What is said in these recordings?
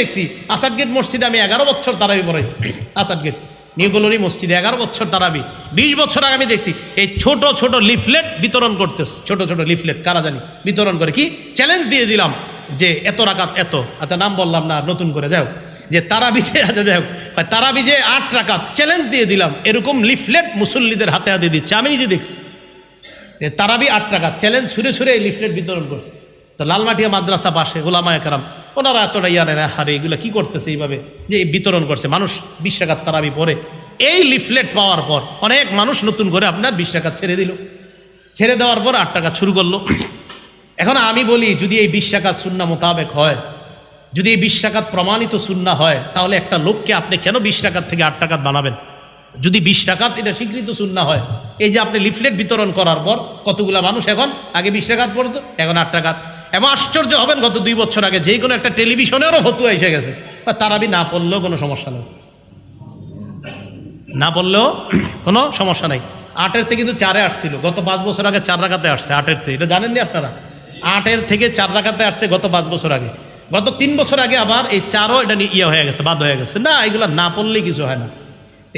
দেখছি। আসাদ গেট মসজিদে আমি 11 বছর তারাবি পড়াইছি। আসাদ গেট নিউ গলরি মসজিদে 11 বছর তারাবি। 20 বছর আগে আমি দেখছি এই ছোট ছোট লিফলেট বিতরণ করতেছে। ছোট ছোট লিফলেট কারা জানি বিতরণ করে, কি চ্যালেঞ্জ দিয়ে দিলাম যে এত রাকাত এত, আচ্ছা নাম বললাম না, নতুন করে যাও যে তারাবিজে, আচ্ছা যাও তারাবিজে 8 রাকাত চ্যালেঞ্জ দিয়ে দিলাম, এরকম লিফলেট মুসল্লিদের হাতে হাতে দিচ্ছে। আমি নিজে দেখছি যে তারাবি 8 রাকাত চ্যালেঞ্জ ছুঁড়ে ছুঁড়ে এই লিফলেট বিতরণ করছে। তো লালমাটিয়া মাদ্রাসা পাশে ওলামায়ে কেরাম ওনারা এতটা নেয়, হারে এগুলো কি করতেছে এইভাবে যে বিতরণ করছে, মানুষ 20 রাকাত তারাবি পড়ে। এই লিফলেট পাওয়ার পর অনেক মানুষ নতুন করে আপনার 20 রাকাত ছেড়ে দিল। ছেড়ে দেওয়ার পর 8 রাকাত শুরু করলো। এখন আমি বলি যদি এই 20 রাকাত সুন্নাহ মোতাবেক হয়, যদি এই 20 রাকাত প্রমাণিত সুন্নাহ হয়, তাহলে একটা লোককে আপনি কেন 20 রাকাত থেকে 8 রাকাত বানাবেন? যদি 20 রাকাত এটা স্বীকৃত সুন্নাহ হয়, এই যে আপনি লিফলেট বিতরণ করার পর কতগুলা মানুষ এখন আগে 20 রাকাত পড়তো, এখন 8 রাকাত। এবং আশ্চর্য হবেন, গত 2 বছর আগে যে কোনো একটা টেলিভিশনেরও ফতুয়া এসে গেছে তারাবি না পড়লেও কোনো সমস্যা নেই, না পড়লেও কোনো সমস্যা নেই। 8-এর থেকে কিন্তু 4-এ আসছিল, গত 5 বছর আগে 4 রাকাতে আসছে 8-এর থেকে, এটা জানেননি আপনারা? 8-এর থেকে 4 রাকাতে আসছে গত 5 বছর আগে। গত 3 বছর আগে আবার এই 4ও এটা নিয়ে হয়ে গেছে, বাদ হয়ে গেছে। না, এগুলো না পড়লেই কিছু হয় না।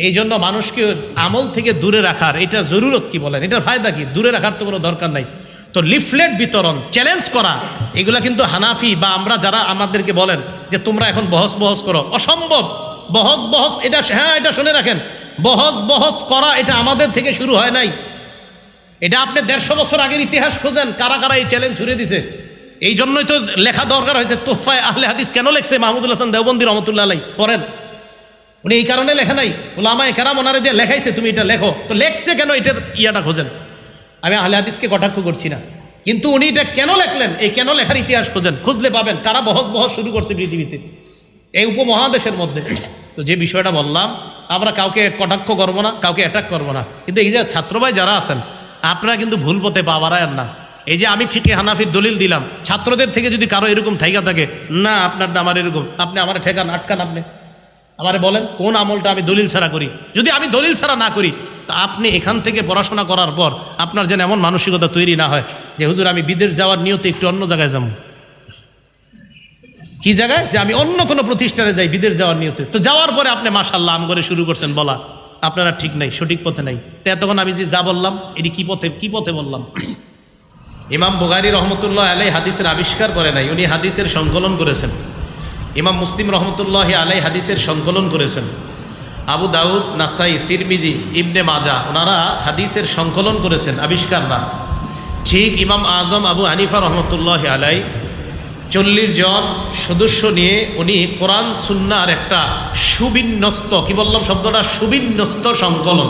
এই জন্য মানুষকে আমল থেকে দূরে রাখার এটা জরুরত কি বলেন, এটার ফায়দা কি? দূরে রাখার তো কোনো দরকার নাই। তো লিফলেট বিতরণ, চ্যালেঞ্জ করা, এগুলা কিন্তু হানাফি বা আমরা যারা আমাদেরকে বলেন যে তোমরা এখন বহস বহস করো, অসম্ভব। বহস বহস এটা, হ্যাঁ এটা শুনে রাখেন, বহস বহস করা এটা আমাদের থেকে শুরু হয় নাই। এটা আপনি 150 বছর আগের ইতিহাস খোঁজেন, কারা কারা এই চ্যালেঞ্জ ছুড়ে দিছে। এই জন্যই তো লেখা দরকার হয়েছে। তোফায়ে আহলে হাদিস কেন লেখছে? মাহমুদুল হাসান দেওবন্দি রহমতুল্লাহ আলাইহি পড়েন, উনি এই কারণে লেখা নাই। উলামায়ে কেরাম ওনারে দিয়ে লেখাইছে তুমি এটা লেখো, তো লেখছে কেন এটার ইয়াটা খোঁজেন। আমি আহলে হাদিসকে কটাক্ষ করছি না, কিন্তু উনি এটা কেন লেখলেন, এই কেন লেখার ইতিহাস খোঁজেন, খুঁজলে পাবেন কারা বহস বহস শুরু করছে পৃথিবীতে এই উপমহাদেশের মধ্যে। তো যে বিষয়টা বললাম, আমরা কাউকে কটাক্ষ করবো না, কাউকে অ্যাটাক করবো না, কিন্তু এই যে ছাত্রভাই যারা আছেন আপনারা কিন্তু ভুল পথে পা বাড়ায়েন না। এই যে আমি ফিকে হানাফির দলিল দিলাম, ছাত্রদের থেকে যদি কারো এরকম থাইকা থাকে, না আপনার না আমার এরকম, আপনি আমার ঠেকান আটকান, আপনি আমারে বলেন কোন আমলটা আমি দলিল ছাড়া করি। যদি আমি দলিল ছাড়া না করি, তা আপনি এখান থেকে পড়াশোনা করার পর আপনার যেন এমন মানসিকতা তৈরি না হয় যে হুজুর আমি বিদেশ যাওয়ার নিয়তে একটু অন্য জায়গায় যাবো। কি জায়গায়? যে আমি অন্য কোনো প্রতিষ্ঠানে যাই বিদেশ যাওয়ার নিয়তে। তো যাওয়ার পরে আপনি মাশাআল্লাহ আম করে শুরু করছেন বলা, আপনারা ঠিক নাই, সঠিক পথে নাই। তো এতক্ষণ আমি যে যা বললাম এটি কি পথে বললাম? ইমাম বুখারী রহমতুল্লাহ আলাইহি হাদিসের আবিষ্কার করে নাই, উনি হাদিসের সংকলন করেছেন। ইমাম মুসলিম রহমতুল্লাহ আলাইহি হাদিসের সংকলন করেছেন। আবু দাউদ, নাসাই, তিরমিজি, ইবনে মাজা ওনারা হাদিসের সংকলন করেছেন, আবিষ্কার না। ঠিক ইমাম আজম আবু হানিফা রহমতুল্লাহ আলাইহি 40 জন সদস্য নিয়ে উনি কোরআন সুন্নাহর একটা সুবিন্যস্ত, কি বললাম শব্দটা, সুবিন্যস্ত সংকলন,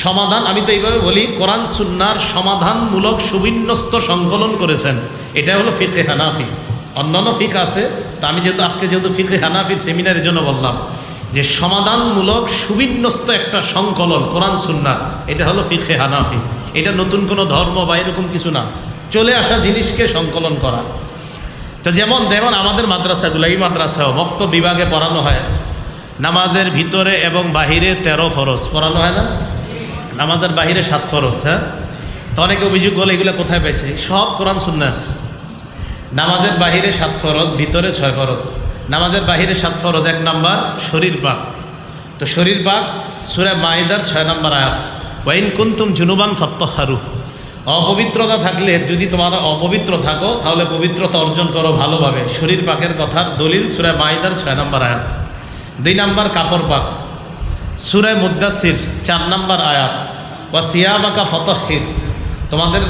সমাধান, আমি তো এইভাবে বলি, কোরআন সুন্নাহর সমাধানমূলক সুবিন্যস্ত সংকলন করেছেন। এটা হলো ফিকহে হানাফি। অন্যান্য ফিক আছে, তো আমি আজকে যেহেতু ফিকহে হানাফির সেমিনারের জন্য বললাম যে সমাধানমূলক সুবিন্যস্ত একটা সংকলন কোরআন সুন্নাহ, এটা হলো ফিকহে হানাফি। এটা নতুন কোনো ধর্ম বা এরকম কিছু না, চলে আসা জিনিসকে সংকলন করা। তো যেমন আমাদের মাদ্রাসাগুলো, এই মাদ্রাসাও বক্ত বিভাগে পড়ানো হয় নামাজের ভিতরে এবং বাহিরে 13 ফরজ পড়ানো হয় না? নামাজের বাহিরে 7 ফরজ। হ্যাঁ, তো অনেকে অভিযোগ বলে এগুলো কোথায় পাইছে? সব কোরআন সুন্নাহ আছে। নামাজের বাহিরে 7 ফরজ, ভিতরে 6 ফরজ। নামাজের বাহিরে 7 ফরজ, 1 নাম্বার শরীর পাক। তো শরীর পাক সূরা মাইদার 6 নম্বর আয়াত, ওয়াইন কুনতুম জুনুবান ফাত্তাহহারু, অপবিত্রতা থাকলে, যদি তোমরা অপবিত্র থাকো তাহলে পবিত্রতা অর্জন করো ভালোভাবে। শরীর পাকের কথার দলিল সূরা মাইদার 6 নম্বর আয়াত। 2 নাম্বার কাপড় পাক, সূরা মুদ্দাসির 4 নম্বর আয়াত, ওয়া সিয়াবাকা ফাতাহহির, তোমাদের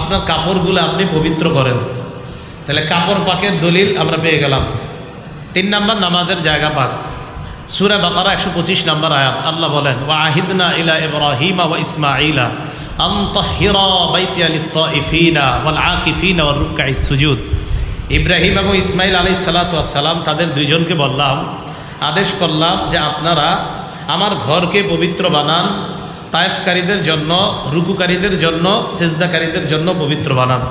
আপনার কাপড়গুলো আপনি পবিত্র করেন। তাহলে কাপড় পাকের দলিল আমরা পেয়ে গেলাম। 3 নাম্বার নামাজের জায়গা পাক, সূরা বাকারা 125 নম্বর আয়াত, আল্লাহ বলেন ওয়া আহিদনা ইলা ইব্রাহিমা ওয়া ইসমাঈলা আন তাহহিরা বাইতিয়া লিত-তাইফিনা ওয়াল আকিফিনা ওয়ার রুকআইস সুজুদ। ইব্রাহিম এবং ইসমাঈল আলাইহিস সালাতু ওয়াস সালাম, তাদের দুইজনকে বললাম, আদেশ করলাম যে আপনারা আমার ঘরকে পবিত্র বানান, তায়েফকারীদের জন্য, রুকুকারীদের জন্য, সিজদাকারীদের জন্য পবিত্র বানান।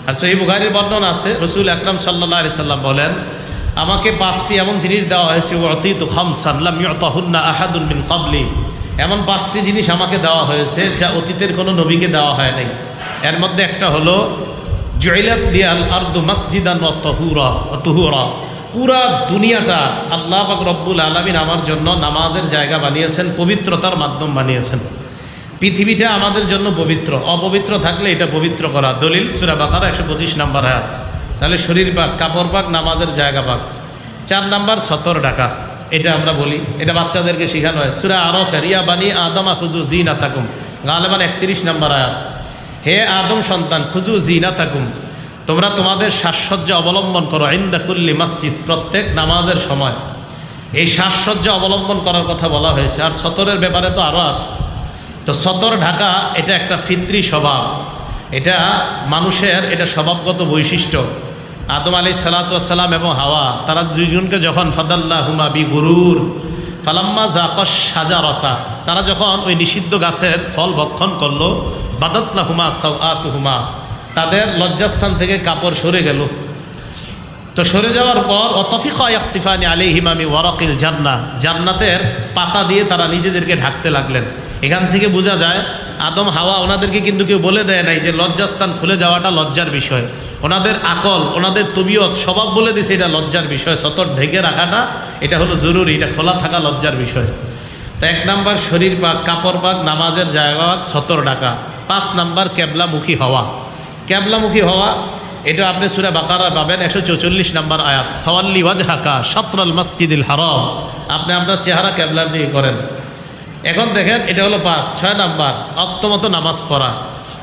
আর সহিহ বুখারীর বর্ণনা আছে, রাসূল আকরাম সাল্লাল্লাহু আলাইহি সাল্লাম বলেন, আমাকে 5টি এমন জিনিস দেওয়া হয়েছে, ওয়াতিতু খামসান লাম ইউতাহুন্না আহাদুন মিন ক্বাবলি, এমন 5টি জিনিস আমাকে দেওয়া হয়েছে যা অতীতের কোনো নবীকে দেওয়া হয় নাই। এর মধ্যে একটা হলো জুইলাত লিয়াল আরদু মাসজিদান ওয়া তুহুরা, পুরা দুনিয়াটা আল্লাহ পাক রব্বুল আলামিন আমার জন্য নামাজের জায়গা বানিয়েছেন, পবিত্রতার মাধ্যম বানিয়েছেন। পৃথিবীটা আমাদের জন্য পবিত্র, অপবিত্র থাকলে এটা পবিত্র করা। দলিল সূরা বাকারা 125 নম্বর আয়াত। তাহলে শরীর পাক, কাপড় পাক, নামাজের জায়গা পাক। 4 নাম্বার সতর ডাকা, এটা আমরা বলি, এটা বাচ্চাদেরকে শেখানো হয়। সূরা আরাফের ইয়া বানি আদমা খুজু জিনাতাকুম, গালেবান 31 নম্বর আয়াত। হে আদম সন্তান, খুজু জিনাতাকুম, তোমরা তোমাদের সাজসজ্জা অবলম্বন করো, ইনদা কুল্লি মসজিদ, প্রত্যেক নামাজের সময়। এই সাজসজ্জা অবলম্বন করার কথা বলা হয়েছে। আর সতরের ব্যাপারে তো আরও আছে। তো সতর ঢাকা এটা একটা ফিতরি স্বভাব, এটা মানুষের, এটা স্বভাবগত বৈশিষ্ট্য। আদম আলাইহিস সালাতু ওয়াস সালাম এবং হাওয়া, তারা দুইজনকে যখন ফাদাল্লাহুমা বি গুরুর ফালাম্মা যাকাশ শাজারাতা, তারা যখন ওই নিষিদ্ধ গাছের ফল ভক্ষণ করলো, বাদাত লাহুমা সাওআতুহুমা, তাদের লজ্জাস্থান থেকে কাপড় সরে গেল। তো সরে যাওয়ার পর অতফিকা ইয়াকসিফানি আলাইহিমা মিন ওয়ারাকিল জান্নাহ, জান্নাতের পাতা দিয়ে তারা নিজেদেরকে ঢাকতে লাগলেন। এখান থেকে বোঝা যায় আদম হাওয়া ওনাদেরকে কিন্তু কেউ বলে দেয় নাই যে লজ্জাস্থান খুলে যাওয়াটা লজ্জার বিষয়। ওনাদের আকল, ওনাদের তবিয়ত, স্বভাব বলে দিছে এটা লজ্জার বিষয়। সতর ঢেকে রাখাটা এটা হলো জরুরি, এটা খোলা থাকা লজ্জার বিষয়। তো 1 নাম্বার শরীর পাক, কাপড় পাক, নামাজের জায়গা পাক, সতর ডাকা। 5 নাম্বার কেবলামুখী হওয়া। কেবলামুখী হওয়া এটা আপনি সূরা বাকারা পাবেন 144 নম্বর আয়াত। ফাওয়াল্লি ওয়াজহাকা শাতরাল মসজিদিল হারাম, আপনি আপনার চেহারা কেবলার দিকে করেন। এখন দেখেন এটা হলো 5। 6 নাম্বার অক্তমতো নামাজ পড়া।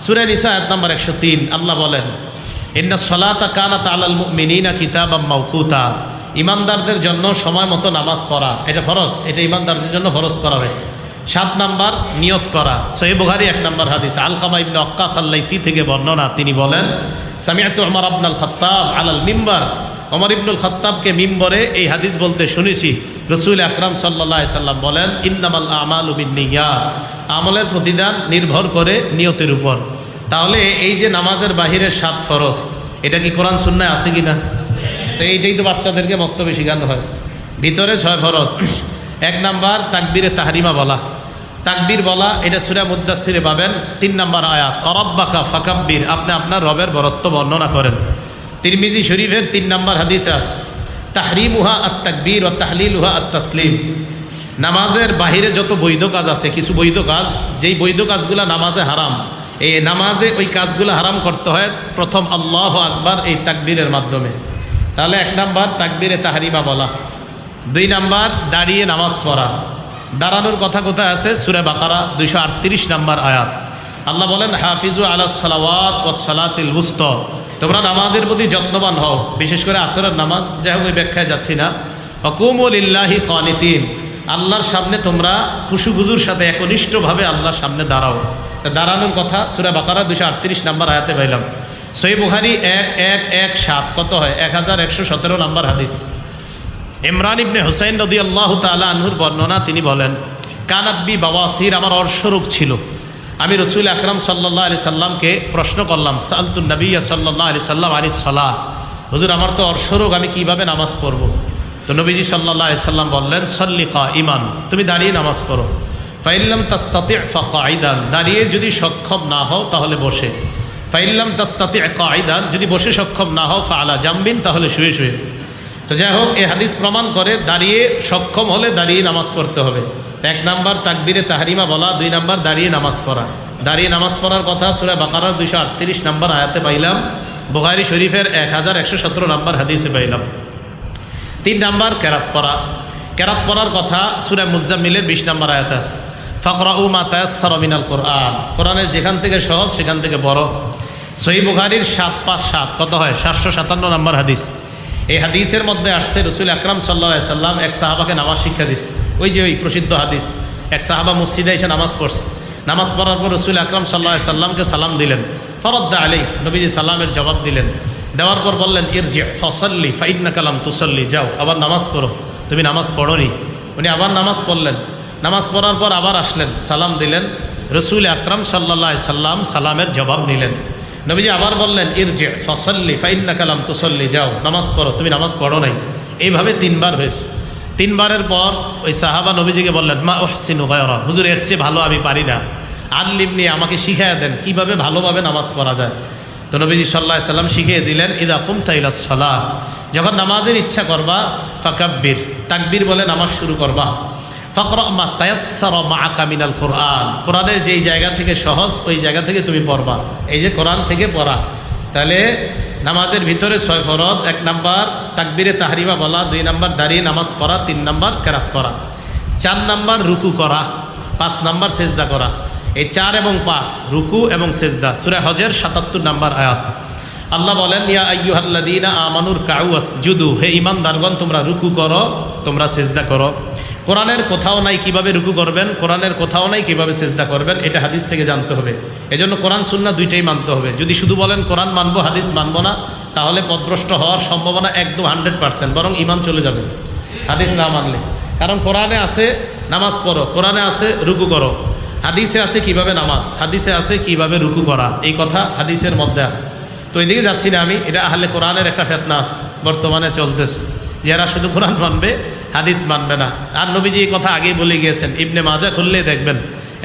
সূরা নিসা আয়াত নাম্বার 103 আল্লাহ বলেন, ইন্নাস সালাতা কানাত আলাল মুমিনিনা কিতাবাম মাওকুতা, ইমানদারদের জন্য সময় মতো নামাজ পড়া এটা ফরজ, এটা ইমানদারদের জন্য ফরজ করা হয়েছে। 7 নাম্বার নিয়ত করা। সহিহ বুখারী 1 নম্বর হাদিস, আলকামা ইবনে ওয়াক্কাস আল-লাইসি থেকে বর্ণনা, তিনি বলেন, সামিআতু ওমর ইবনুল খাত্তাব আলাল মিম্বার, ওমর ইবনুল খাত্তাবকে মিম্বরে এই হাদিস বলতে শুনেছি। রাসূল আকরাম সাল্লাল্লাহু আলাইহি সাল্লাম বলেন, ইন্নামাল আমালু বিন্নিয়াত, আমলের প্রতিদান নির্ভর করে নিয়তের উপর। তাহলে এই যে নামাজের বাহিরের 7 ফরজ, এটা কি কোরআন সুন্নায় আছে কিনা? তো এইটাই তো বাচ্চাদেরকে বক্তব্যে শেখানো হয়। ভিতরে 6 ফরজ। 1 নাম্বার তাকবীরে তাহরিমা বলা, তাকবীর বলা, এটা সূরা মুদ্দাসসিরে পাবেন 3 নম্বর আয়াত। রব্বাকা ফাকাব্বির, আপনি আপনার রবের বরত্ব বর্ণনা করেন। তিরমিজি শরীফের 3 নম্বর হাদিসে আছে, তাহরিমুহা আত-তাকবীর ওয়া তাহলিলুহা আত-তাসলিম। নামাজের বাহিরে যত বৈধ কাজ আছে, কিছু বৈধ কাজ, যেই বৈধ কাজগুলো নামাজে হারাম, এই নামাজে ওই কাজগুলো হারাম করতে হয় প্রথম আল্লাহু আকবার এই তাকবীরের মাধ্যমে। তাহলে 1 নাম্বার তাকবীরে তাহরিমা বলা। 2 নাম্বার দাঁড়িয়ে নামাজ পড়া। দাঁড়ানোর কথা কোথায় আছে? সূরা বাকারা 238 নম্বর আয়াত। আল্লাহ বলেন, হাফিজু আলাস সালাওয়াত ওয়াস সালাতিল উসতা, তোমরা নামাজের প্রতি যত্নবান হও, বিশেষ করে আসরের নামাজ। যাই হোক, ওই ব্যাখ্যায় যাচ্ছি না। ওয়াকুমু লিল্লাহি কানিতিন, আল্লাহর সামনে তোমরা খুশুখুজুর সাথে একনিষ্ঠভাবে আল্লাহর সামনে দাঁড়াও। তা দাঁড়ানোর কথা সূরা বাকারা 238 নম্বর আয়াতে পাইলাম। সহিহ বুখারী 1117, কত হয়? 1117 নম্বর হাদিস। ইমরান ইবনে হুসাইন রাদিয়াল্লাহু তাআলা আনহুর বর্ণনা, তিনি বলেন, কানাত বি বাওয়াসির, আমার অর্শরোগ ছিল। আমি রাসূল আকরাম সাল্লাল্লাহু আলাইহি সাল্লামকে প্রশ্ন করলাম, সাআলতুন নবিয়্য সাল্লাল্লাহু আলাইহি সাল্লাম আনিস সালাহ, হুজুর আমার তো অর্শরোগ, আমি কিভাবে নামাজ পড়ব? তো নবীজি সাল্লাল্লাহু আলাইহি সাল্লাম বললেন, সল্লি কাঈমান, তুমি দাঁড়িয়ে নামাজ পড়ো। ফাইল্লাম তাস্তাতি' ফাকাঈদান, দাঁড়িয়ে যদি সক্ষম না হও তাহলে বসে। ফাইল্লাম তাস্তাতি' কাঈদান, যদি বসে সক্ষম না হও ফাআলা জামবিন, তাহলে শুয়ে শুয়ে। তো যাই হোক, এই হাদিস প্রমাণ করে দাঁড়িয়ে সক্ষম হলে দাঁড়িয়ে নামাজ পড়তে হবে। 1 নাম্বার তাকবীরে তাহরিমা বলা, 2 নাম্বার দাঁড়িয়ে নামাজ পড়া। দাঁড়িয়ে নামাজ পড়ার কথা সূরা বাকারার 238 নম্বর আয়াতে পাইলাম, বুখারী শরীফের 1117 নম্বর হাদিসে পাইলাম। 3 নাম্বার কেরাত পড়া। কেরাত পড়ার কথা সূরা মুজাম্মিলের 20 নম্বর আয়াতে আছে, ফাকরাউ মা তায়াসসারা মিনাল কোরআন, কোরআনের যেখান থেকে সহজ সেখান থেকে বড়। সহিহ বুখারীর 757, কত হয়? 757 নম্বর হাদিস। এই হাদিসের মধ্যে আসছে, রাসূল আকরাম সাল্লাল্লাহু আলাইহি সাল্লাম এক সাহাবাকে নামাজ শিক্ষা দিচ্ছে। ওই যে ওই প্রসিদ্ধ হাদিস, এক সাহাবা মসজিদে এসে নামাজ পড়ছে। নামাজ পড়ার পর রাসূল আকরাম সাল্লাল্লাহু আলাইহি সাল্লামকে সালাম দিলেন। ফরদ্দা আলাইহি, নবীজি সালামের জবাব দিলেন। দেওয়ার পর বললেন, ইরজি ফাসাল্লি ফাইন্নাকা লাম তুসাল্লি, যাও আবার নামাজ পড়ো, তুমি নামাজ পড়োনি। উনি আবার নামাজ পড়লেন। নামাজ পড়ার পর আবার আসলেন, সালাম দিলেন। রাসূল আকরাম সাল্লাল্লাহু আলাইহি সাল্লাম সালামের জবাব নিলেন। নবীজি আবার বললেন, ইরজি ফাসাল্লি ফাইন্নাকা লাম তুসাল্লি, যাও নামাজ পড়ো, তুমি নামাজ পড়ো নাই। এইভাবে 3 বার হয়েছে। 3 বারের পর ওই সাহাবা নবীজিকে বললেন, মা উহসিনু গায়রা, হুজুর এর চেয়ে ভালো আমি পারি না, আল্লিমনি, আমাকে শিখাইয়া দেন কিভাবে ভালোভাবে নামাজ পড়া যায়। তো নবীজি সাল্লাল্লাহু আলাইহি সাল্লাম শিখিয়ে দিলেন, ইদা কুমতা ইলাস সালাহ, যখন নামাজের ইচ্ছা করবা, ফাকাব্বির, তাকবীর বলে নামাজ শুরু করবা, ফাকরা মা তায়াসসারা মাআকা মিনাল কোরআন, কোরআনের যেই জায়গা থেকে সহজ ওই জায়গা থেকে তুমি পড়বা। এই যে কোরআন থেকে পড়া, তাহলে নামাজের ভিতরে 6 ফরজ। 1 নাম্বার তাকবীরে তাহরিমা বলা, 2 নাম্বার দাঁড়িয়ে নামাজ পড়া, 3 নাম্বার কেরাত করা, 4 নাম্বার রুকু করা, 5 নাম্বার সেজদা করা। এই 4 এবং 5 রুকু এবং সেজদা সূরা হজের 77 নাম্বার আয়াত। আল্লাহ বলেন, ইয়া আইয়ুহাল্লাযীনা আমানুর কাউ ওয়াসজুদু, হে ঈমানদারগণ তোমরা রুকু করো, তোমরা সেজদা করো। কোরআনের কোথাও নাই কিভাবে রুকু করবেন, কোরআনের কোথাও নাই কিভাবে সেজদা করবেন, এটা হাদিস থেকে জানতে হবে। এজন্য কোরআন সুন্নাহ দুইটাই মানতে হবে। যদি শুধু বলেন কোরআন মানবো হাদিস মানবো না, তাহলে পথভ্রষ্ট হওয়ার সম্ভাবনা একদম 100%, বরং ঈমান চলে যাবে হাদিস না মানলে। কারণ কোরআনে আছে নামাজ পড়ো, কোরআনে আছে রুকু করো, হাদিসে আছে কিভাবে নামাজ, হাদিসে আছে কিভাবে রুকু করা, এই কথা হাদিসের মধ্যে আছে। তো এদিকে যাচ্ছি না আমি, এটা আহলে কোরআনের একটা ফিতনা আছে বর্তমানে চলতেছে, যারা শুধু কোরআন মানবে হাদিস মানবে না। আর নবীজি এই কথা আগেই বলে গিয়েছেন, ইবনে মাজাহ খুললে দেখবেন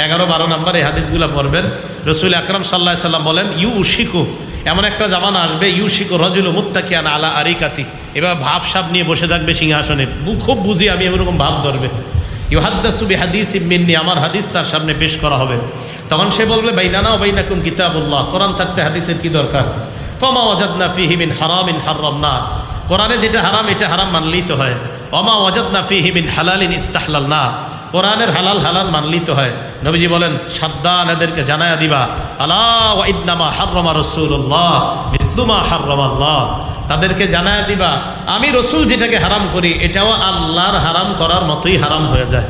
11-12 নম্বর এই হাদিসগুলো পড়বেন। রাসূল আকরাম সাল্লাল্লাহু আলাইহি সাল্লাম বলেন, ইউশিকু, এমন একটা জামানা আসবে, ইউশিকু রাজুলু মুত্তাকিয়ান আলা আরিকাতি, এবার ভাব সাব নিয়ে বসে থাকবে সিংহাসনে, খুব বুঝি আমি এরকম ভাব ধরবে, ইউহাদ্দাসু বিহাদিসিম মিন্নি, আমার হাদিস তার সামনে পেশ করা হবে। তখন সে বলবে, বাইনানা ওয়া বাইনাকুম কিতাবুল্লাহ, কোরআন থাকতে হাদিসের কি দরকার। ফামা ওয়াজাদনা ফীহি মিন হারামিন হারামনা, কোরআনে যেটা হারাম এটা হারাম মানলেই তো হয়। ওমা ওয়াজাদনা ফীহি মিন হালালিন ইস্তাহলালনা, কোরআনের হালাল হালাল মানলেই তো হয়। নবীজি বলেন, সাবধান, এদেরকে জানায়া দিবা, আলা ওয়া ইন্নামা হাররামা রাসূলুল্লাহ মিসলু মা হাররামাল্লাহ, তাদেরকে জানায়া দিবা আমি রসুল যেটাকে হারাম করি এটাও আল্লাহর হারাম করার মতোই হারাম হয়ে যায়।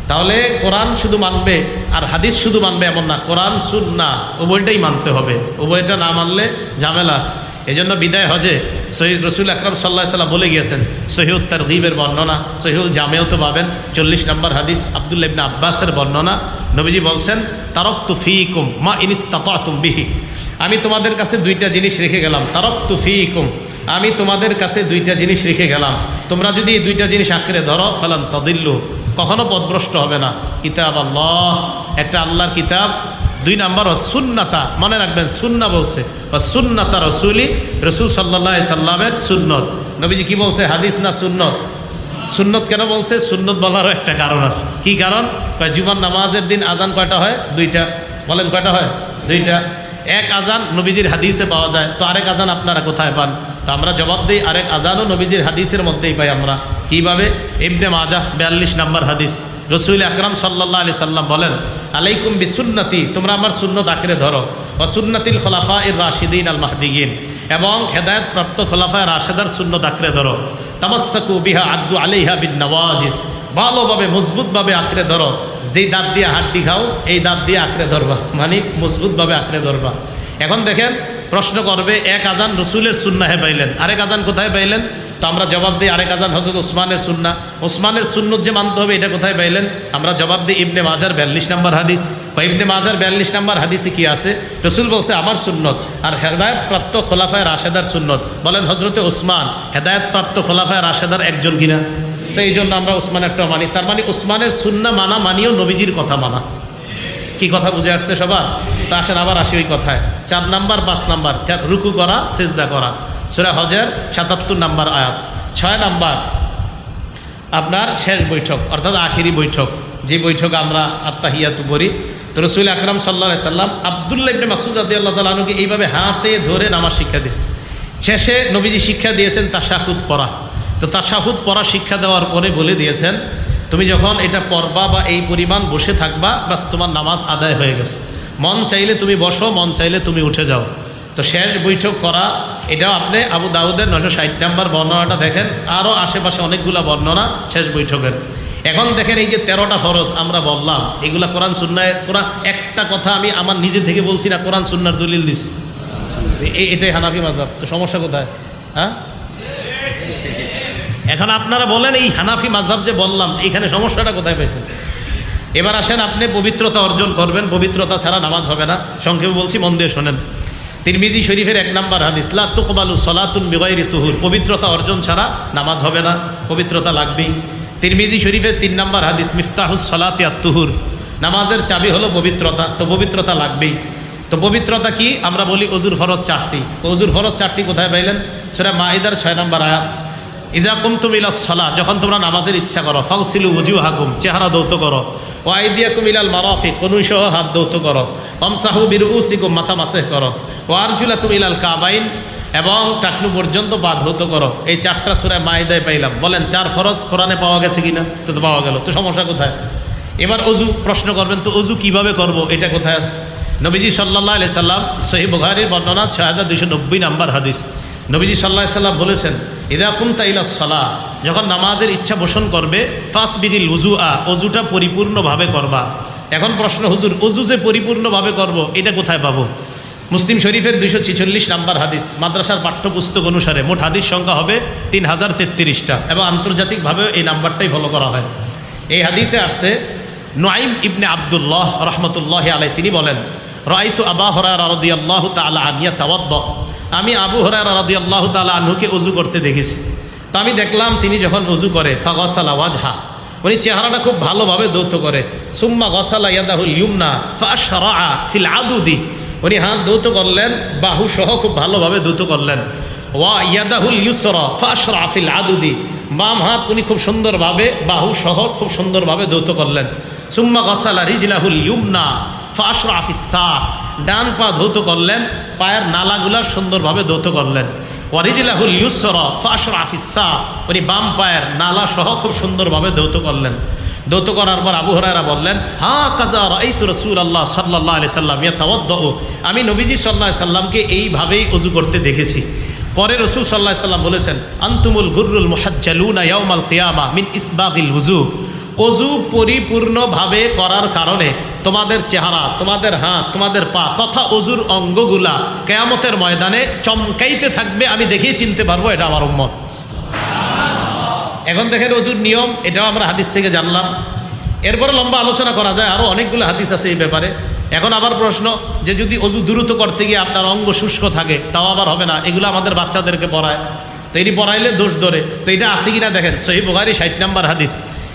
তাহলে কোরআন শুধু মানবে আর হাদিস শুধু মানবে এমন না, কোরআন সুন্নাহ উভয়টাই মানতে হবে, উভয়টা না মানলে ঝামেলা আছে। এই জন্য বিদায় হজে সহিহ রাসূল আকরাম সাল্লাল্লাহু আলাইহি সাল্লাম বলে গিয়েছেন, সহিহুত তারগীবের বর্ণনা, সহিহুল জামেও তো পাবেন 40 নম্বর হাদিস, আব্দুল্লাহ ইবনে আব্বাসের বর্ণনা। নবীজি বলছেন, তারাকতু ফীকুম মা ইন ইসতাতাতুম বিহি, আমি তোমাদের কাছে 2টা জিনিস রেখে গেলাম, তারাকতু ফীকুম, আমি তোমাদের কাছে 2টা জিনিস রেখে গেলাম, তোমরা যদি এই 2টা জিনিস আঁকড়ে ধরো, ফালান তাদিল্লু, কখনো পথভ্রষ্ট হবে না। কিতাব আল্লাহ, একটা আল্লাহর কিতাব, 2 নাম্বার সুন্নাতা, মনে রাখবেন সুন্না বলছে, সুন্নাতা রসুলি, রসুল সাল্লাল্লাহু আলাইহি সাল্লামের সুন্নত। নবীজি কি বলছে, হাদিস না সুন্নত? সুন্নত কেন বলছে? সুন্নত বলারও একটা কারণ আছে। কি কারণ? জুমার নামাজের দিন আজান কয়টা হয়? 2টা। বলেন কয়টা হয়? 2টা। এক আজান নবীজির হাদিসে পাওয়া যায়, তো আরেক আজান আপনারা কোথায় পান? তো আমরা জবাব দিই, আরেক আজানও নবীজির হাদিসের মধ্যেই পাই আমরা। কিভাবে? ইবনে মাজাহ 42 নম্বর হাদিস, রসুল আকরাম সাল্লাল্লাহু আলাইহি সাল্লাম বলেন, আলাইকুম বিসুন্নতি, তোমরা আমার সুন্নত আঁকড়ে ধরো, ওয়া সুন্নাতিল খুলাফায়ে রাশিদিন আল মাহদিয়িন, এবং হেদায়েত প্রাপ্ত খোলাফায়ে রাশেদার সুন্নত আঁকড়ে ধরো। তামাসসাকু বিহা আদ্দু আলাইহা বিন নওয়াজিস, ভালোভাবে মজবুতভাবে আঁকড়ে ধরো, যেই দাঁত দিয়ে হাড্ডি খাও এই দাঁত দিয়ে আঁকড়ে ধরবা, মানে মজবুতভাবে আঁকড়ে ধরবা। এখন দেখেন, প্রশ্ন করবে, এক আজান রসুলের সুন্নাহে পাইলেন, আরেক আজান কোথায় পাইলেন? তো আমরা জবাব দিই, আরেক আজান হযরত ওসমানের সুন্নাহ, ওসমানের সুন্নত যে মানতে হবে এটা কোথায় পাইলেন? আমরা জবাব দিই, ইবনে মাজার 42 নম্বর হাদিস। ইবনে মাজার 42 নম্বর হাদিসে কি আছে? রসুল বলছে আমার সুন্নত, আর হেদায়েত প্রাপ্ত খোলাফায়ে রাশেদার সুন্নত। বলেন হযরতে ওসমান হেদায়েত প্রাপ্ত খোলাফায়ে রাশেদার একজন কিনা? তো এই জন্য আমরা ওসমানেরটা মানি। তার মানে ওসমানের সুন্নাহ মানা মানিও নবীজির কথা মানা। কি কথা বুঝে আসছে সবার? তো আসেন আবার আসি ওই কথায়। 4 নাম্বার 5 নাম্বার রুকু করা, সেজদা করা, সূরা হজের 77 নাম্বার আয়াত। 6 নাম্বার আপনার শেষ বৈঠক, অর্থাৎ আখিরি বৈঠক, যে বৈঠক আমরা আত্তাহিয়াতু পড়ি। তো রাসূল আকরাম সাল্লাল্লাহু আলাইহি সাল্লাম আব্দুল্লাহ ইবনে মাসউদ রাদিয়াল্লাহু তাআলা আনহুকে এইভাবে হাতে ধরে নামাজ শিক্ষা দিয়েছেন। শেষে নবীজি শিক্ষা দিয়েছেন তাশাহুদ পড়া। তো তাশাহুদ পড়া শিক্ষা দেওয়ার পরে বলে দিয়েছেন, তুমি যখন এটা পড়বা বা এই পরিমাণ বসে থাকবা, বাস তোমার নামাজ আদায় হয়ে গেছে। মন চাইলে তুমি বসো, মন চাইলে তুমি উঠে যাও। তো শেষ বৈঠক করা, এটাও আপনি আবু দাউদের 960 নম্বর বর্ণনাটা দেখেন, আরও আশেপাশে অনেকগুলা বর্ণনা শেষ বৈঠকের। এখন দেখেন, এই যে 13টা ফরজ আমরা বললাম, এগুলা কোরআন সুন্নায়, কোরআন একটা কথা আমি আমার নিজে থেকে বলছি না, কোরআন সুন্নার দলিল দিস, এটাই হানাফি মাযহাব। তো সমস্যা কোথায়? হ্যাঁ, এখন আপনারা বলেন, এই হানাফি মাযহাব যে বললাম, এখানে সমস্যাটা কোথায় পাইছেন? এবার আসেন, আপনি পবিত্রতা অর্জন করবেন, পবিত্রতা ছাড়া নামাজ হবে না। সংক্ষেপে বলছি, মন দিয়ে শোনেন। তিরমিজি শরীফের 1 নাম্বার হাদিস, লা তুকবালু সলাতুন বিগাইরি তুহুর, পবিত্রতা অর্জন ছাড়া নামাজ হবে না, পবিত্রতা লাগবেই। তিরমিজি শরীফের 3 নাম্বার হাদিস, মিফতাহুস সলাতি আত তুহুর, নামাজের চাবি হলো পবিত্রতা, তো পবিত্রতা লাগবেই। তো পবিত্রতা কি? আমরা বলি অজুর ফরজ 4টি। অজুর ফরজ 4টি কোথায় পাইলেন? সূরা মাইদার 6 নম্বর আয়াত, ইজা কুমতুম ইলাস সালাহ, যখন তোমরা নামাজের ইচ্ছা করো, ফাগসিলু ওয়াজুহাকুম, চেহারা ধৌত করো, ওয়া আইদিয়াকুম ইলাল মারাফিক, কনুইসহ হাত ধৌত করো, ওয়ামসাহু বিরুউসিকুম, মাথা মাসেহ করো, ওয়া আরজুলাকুম ইলাল কাবাইন, এবং টাকনু পর্যন্ত পা ধৌত করো। এই 4টা সূরা মাইদায় পাইলাম। বলেন 4 ফরজ কোরআনে পাওয়া গেছে কিনা? তো পাওয়া গেল, তো সমস্যা কোথায়? এবার অজু প্রশ্ন করবেন, তো অজু কিভাবে করব এটা কোথায় আছে? নবীজি সাল্লাল্লাহু আলাইহি সাল্লাম, সহিহ বুখারীর বর্ণনা 6290 নম্বর হাদিস, নবীজি সাল্লাল্লাহু আলাইহি সাল্লাম বলেছেন, ইদা কুমতা ইলাস সালাহ, যখন নামাজের ইচ্ছা পোষণ করবে, ফাসবিদিল উযুআ, অজুটা পরিপূর্ণভাবে করবা। এখন প্রশ্ন, হুজুর অজু যে পরিপূর্ণভাবে করব এটা কোথায় পাবো? মুসলিম শরীফের 246 নম্বর হাদিস, মাদ্রাসার পাঠ্যপুস্তক অনুসারে মোট হাদিস সংখ্যা হবে 3033টা, এবং আন্তর্জাতিকভাবেও এই নাম্বারটাই ফলো করা হয়। এই হাদিসে আসছে, নুআইম ইবনে আব্দুল্লাহ রাহমাতুল্লাহি আলাইহি তিনি বলেন, রাআইতু আবু হুরায়রা রাদিয়াল্লাহু তাআলা আনহু ইয়াতাওয়াদ্দা, আমি আবু হুরায়রা রাদিয়াল্লাহু তাআলা আনহুকে ওযু করতে দেখেছি। তো আমি দেখলাম তিনি যখন ওযু করে, ফাগাসালা ওয়াজহা, উনি চেহারাটা খুব ভালোভাবে ধৌত করে, সুম্মা গাসালা ইয়াদাহুল ইউমনা ফাআশরাআ ফিল আদুদি, উনি হাত ধৌত করলেন, বাহু সহ খুব ভালোভাবে ধৌত করলেন, ওয়া ইয়াদাহুল ইউসরা ফাআশরাআ ফিল আদুদি, বাম হাত উনি খুব সুন্দরভাবে বাহু সহ খুব সুন্দরভাবে ধৌত করলেন, সুম্মা গাসালা রিজলাহুল ইউমনা ফাআশরাআ ফিস সাক, ডান পা ধৌত করলেন, পায়ের নালাগুলা সুন্দরভাবে ধৌত করলেন, ওয়া রিজলাহুল ইউসরা ফাআশরাআ ফিস সাক, উনি বাম পায়ের নালা সহ খুব সুন্দরভাবে ধৌত করলেন। ধৌত করার পর আবু হুরায়রা বললেন, হা কাযা রাআইতু রাসূলুল্লাহ সাল্লাল্লাহু আলাইহি সাল্লাম ইয়াতাওয়াদ্দাউ, আমি নবীজি সাল্লাল্লাহু আলাইহি সাল্লামকে এইভাবেই ওযু করতে দেখেছি। পরে রাসূল সাল্লাল্লাহু আলাইহি সাল্লাম বলেছেন, আনতুমুল গুররুল মুহাজ্জালুনা ইয়াউমাল কিয়ামা মিন ইসবাগিল ওযু, ওযু পরিপূর্ণভাবে করার কারণে তোমাদের চেহারা, তোমাদের হাত, তোমাদের পা তথা ওযুর অঙ্গগুলা কিয়ামতের ময়দানে চমকাইতে থাকবে, আমি দেখেই চিনতে পারবো এটা আমার উম্মত। এখন দেখেন ওযুর নিয়ম, এটাও আমরা হাদিস থেকে জানলাম। এরপরে লম্বা আলোচনা করা যায়, আরও অনেকগুলো হাদিস আছে এই ব্যাপারে। এখন আবার প্রশ্ন, যে যদি ওযু দ্রুত করতে গিয়ে আপনার অঙ্গ শুষ্ক থাকে, তাও আবার হবে না, এগুলো আমাদের বাচ্চাদেরকে পড়ায়, তো এটি পড়াইলে দোষ ধরে, তো এটা আছে কিনা দেখেন, সহিহ বুখারী 60 নম্বর হাদিস।